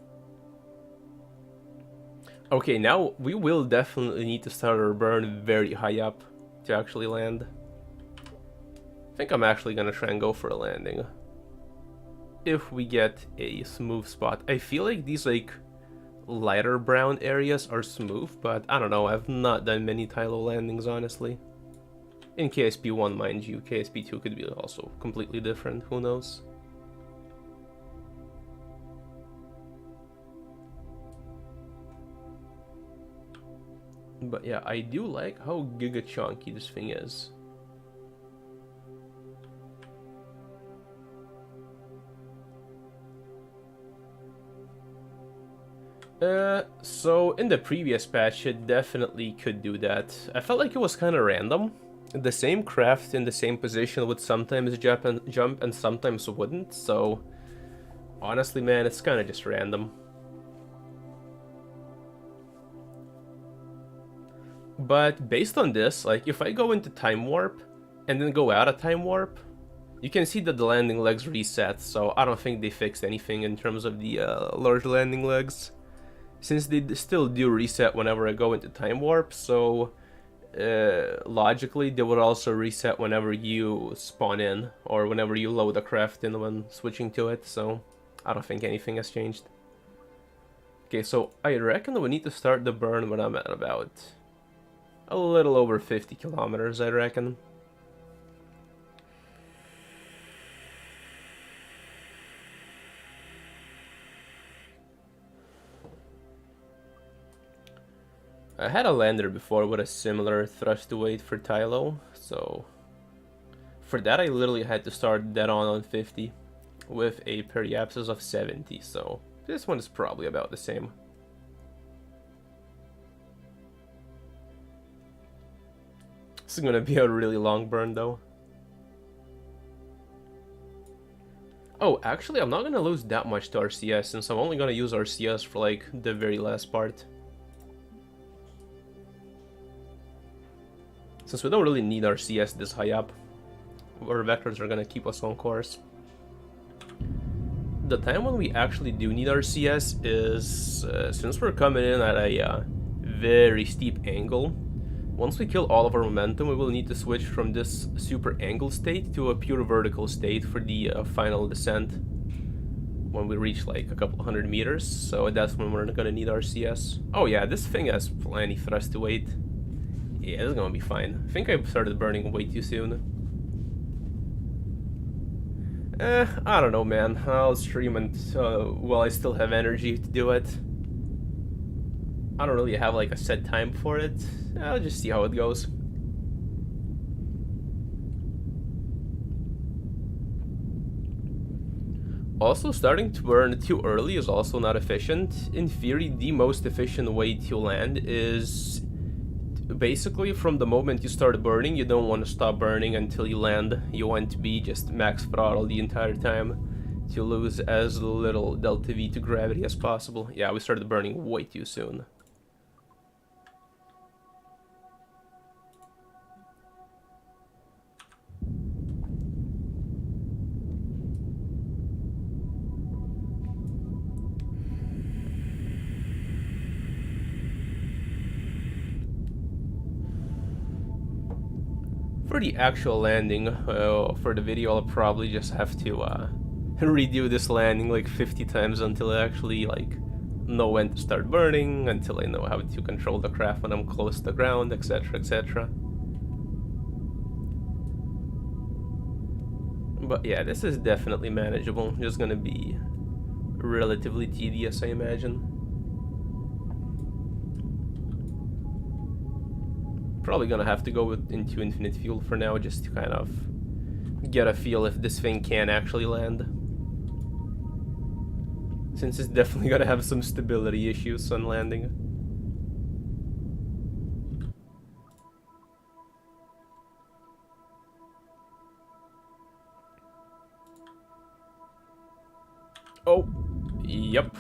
Okay, now we will definitely need to start our burn very high up to actually land. I think I'm actually gonna try and go for a landing. If we get a smooth spot. I feel like these like lighter brown areas are smooth, but I don't know, I've not done many Tylo landings honestly. In KSP1, mind you, KSP2 could be also completely different, who knows. But yeah, I do like how giga chunky this thing is. So in the previous patch, it definitely could do that. I felt like it was kind of random. The same craft in the same position would sometimes jump and sometimes wouldn't, so honestly, man, it's kind of just random. But based on this, like, if I go into time warp and then go out of time warp, you can see that the landing legs reset, so I don't think they fixed anything in terms of the large landing legs. Since they still do reset whenever I go into time warp, so logically they would also reset whenever you spawn in, or whenever you load a craft in when switching to it, so I don't think anything has changed. Okay, so I reckon we need to start the burn when I'm at about a little over 50 kilometers, I reckon. I had a lander before with a similar thrust to weight for Tylo, so for that I literally had to start dead on 50 with a periapsis of 70, so this one is probably about the same. This is gonna be a really long burn though. Oh, actually I'm not gonna lose that much to RCS since I'm only gonna use RCS for like the very last part. Since we don't really need RCS this high up, our vectors are gonna keep us on course. The time when we actually do need RCS is since we're coming in at a very steep angle. Once we kill all of our momentum, we will need to switch from this super angle state to a pure vertical state for the final descent when we reach like a couple hundred meters, so that's when we're gonna need RCS. Oh yeah, this thing has plenty thrust to weight. Yeah, this is gonna be fine. I think I started burning way too soon. I don't know, man. I'll stream until while I still have energy to do it. I don't really have like a set time for it. I'll just see how it goes. Also, starting to burn too early is also not efficient. In theory, the most efficient way to land is Basically, from the moment you start burning, you don't want to stop burning until you land. You want to be just max throttle the entire time to lose as little delta V to gravity as possible. Yeah, we started burning way too soon. For the actual landing, for the video, I'll probably just have to redo this landing like 50 times until I actually like know when to start burning, until I know how to control the craft when I'm close to the ground, etc, etc. But yeah, this is definitely manageable. Just gonna be relatively tedious, I imagine. Probably gonna have to go into infinite fuel for now, just to kind of get a feel if this thing can actually land. Since it's definitely gonna have some stability issues on landing. Oh, yep.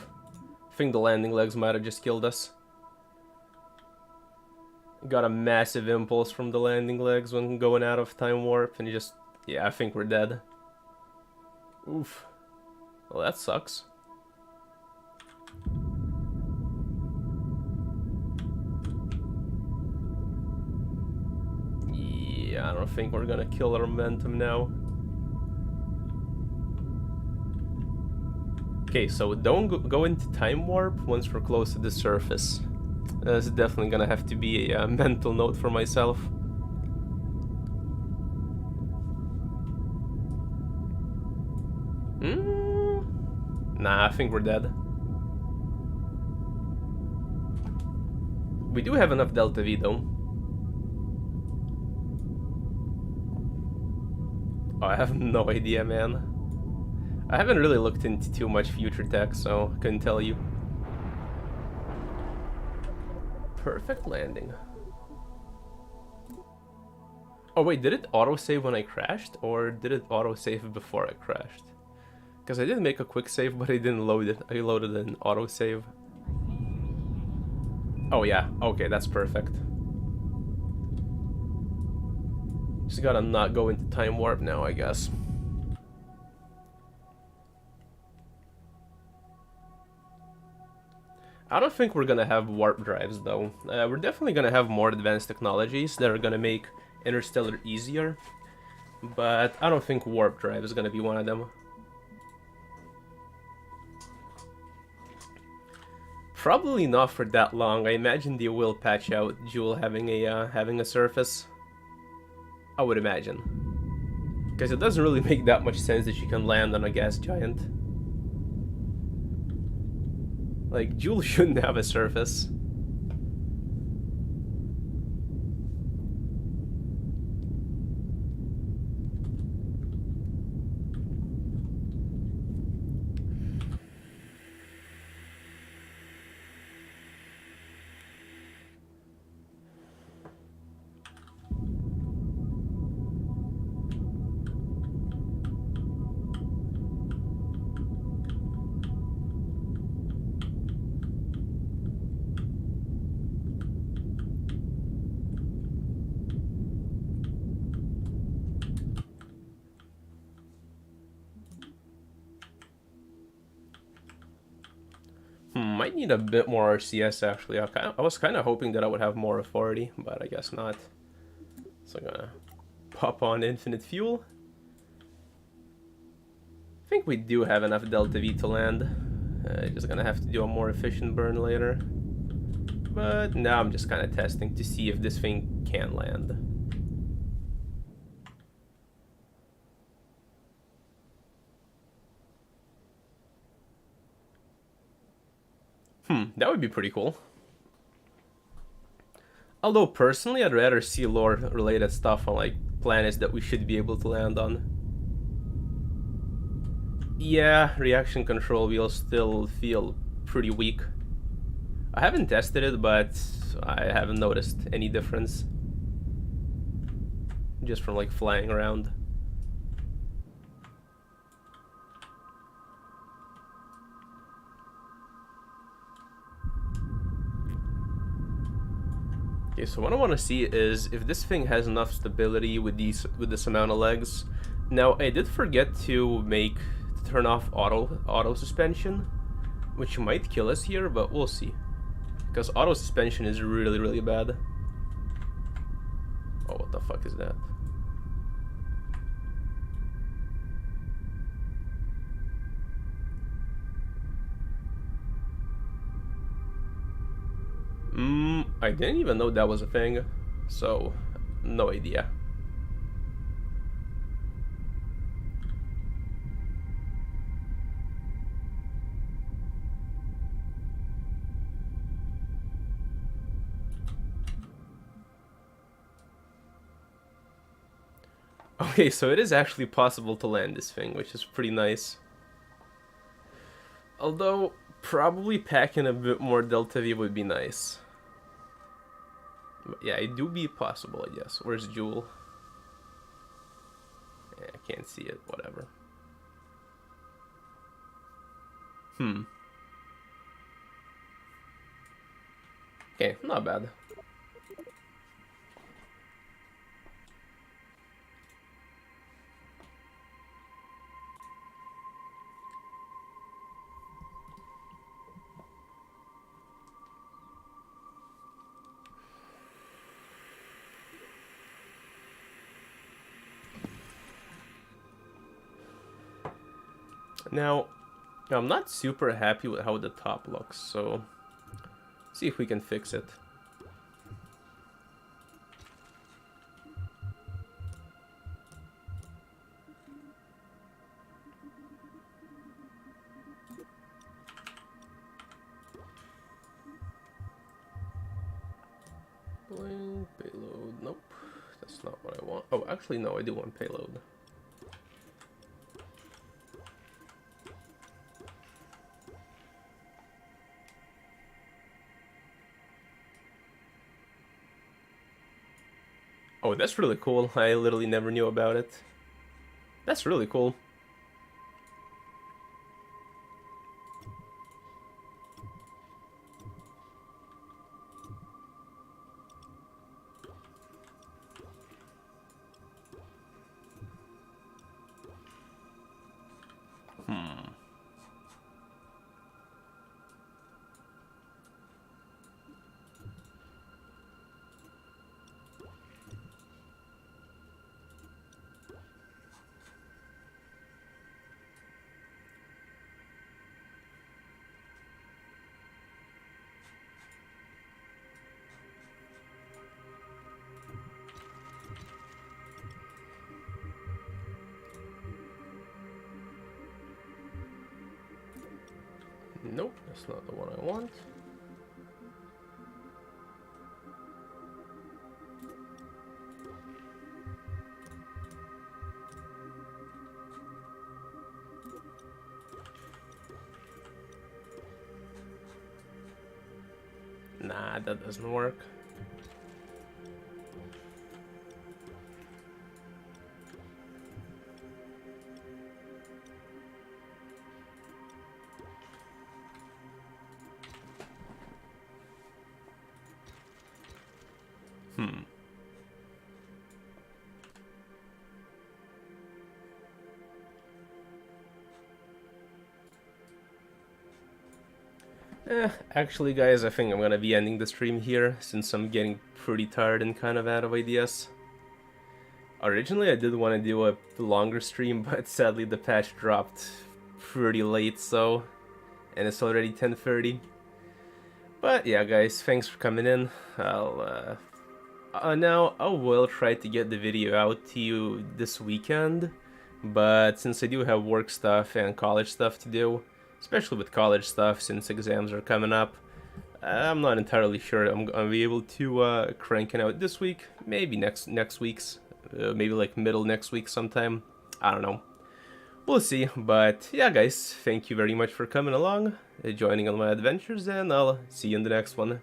I think the landing legs might have just killed us. Got a massive impulse from the landing legs when going out of time warp, and just, yeah, I think we're dead. Oof. Well, that sucks. Yeah, I don't think we're gonna kill our momentum now. Okay, so don't go into time warp once we're close to the surface. That's definitely gonna have to be a mental note for myself. Nah, I think we're dead. We do have enough delta V though. Oh, I have no idea, man. I haven't really looked into too much future tech, so I couldn't tell you. Perfect landing. Oh wait, did it autosave when I crashed, or did it autosave before I crashed? Because I did make a quick save, but I didn't load it. I loaded an autosave. Oh yeah, okay, that's perfect. Just gotta not go into time warp now, I guess. I don't think we're gonna have warp drives though. We're definitely gonna have more advanced technologies that are gonna make interstellar easier, but I don't think warp drive is gonna be one of them. Probably not for that long. I imagine they will patch out Jewel having a surface. I would imagine, because it doesn't really make that much sense that she can land on a gas giant. Like, Jewel shouldn't have a surface. Might need a bit more RCS actually. I was kind of hoping that I would have more authority, but I guess not. So I'm gonna pop on infinite fuel. I think we do have enough delta V to land. Just gonna have to do a more efficient burn later. But now I'm just kind of testing to see if this thing can land. That would be pretty cool. Although personally, I'd rather see lore-related stuff on like planets that we should be able to land on. Yeah, reaction control will still feel pretty weak. I haven't tested it, but I haven't noticed any difference. Just from like flying around. Okay, so what I want to see is if this thing has enough stability with this amount of legs. Now, I did forget to turn off auto suspension, which might kill us here, but we'll see. Because auto suspension is really, really bad. Oh, what the fuck is that? I didn't even know that was a thing, so no idea. Okay, so it is actually possible to land this thing, which is pretty nice. Although, probably packing a bit more Delta V would be nice. But yeah, it do be possible, I guess. Where's Jewel? Yeah, I can't see it, whatever. Okay, not bad. Now, I'm not super happy with how the top looks, so see if we can fix it. Bling, payload, nope, that's not what I want. Oh, actually no, I do want payload. Oh, that's really cool. I literally never knew about it. That's really cool. Nope, that's not the one I want. Nah, that doesn't work. Actually guys, I think I'm gonna be ending the stream here, since I'm getting pretty tired and kind of out of ideas. Originally I did want to do a longer stream, but sadly the patch dropped pretty late, so... and it's already 10:30. But yeah guys, thanks for coming in. Now I will try to get the video out to you this weekend, but since I do have work stuff and college stuff to do, especially with college stuff since exams are coming up, I'm not entirely sure I'm gonna be able to crank it out this week. Maybe next week's, maybe like middle next week sometime. I don't know. We'll see, but yeah guys, thank you very much for coming along, joining on my adventures, and I'll see you in the next one.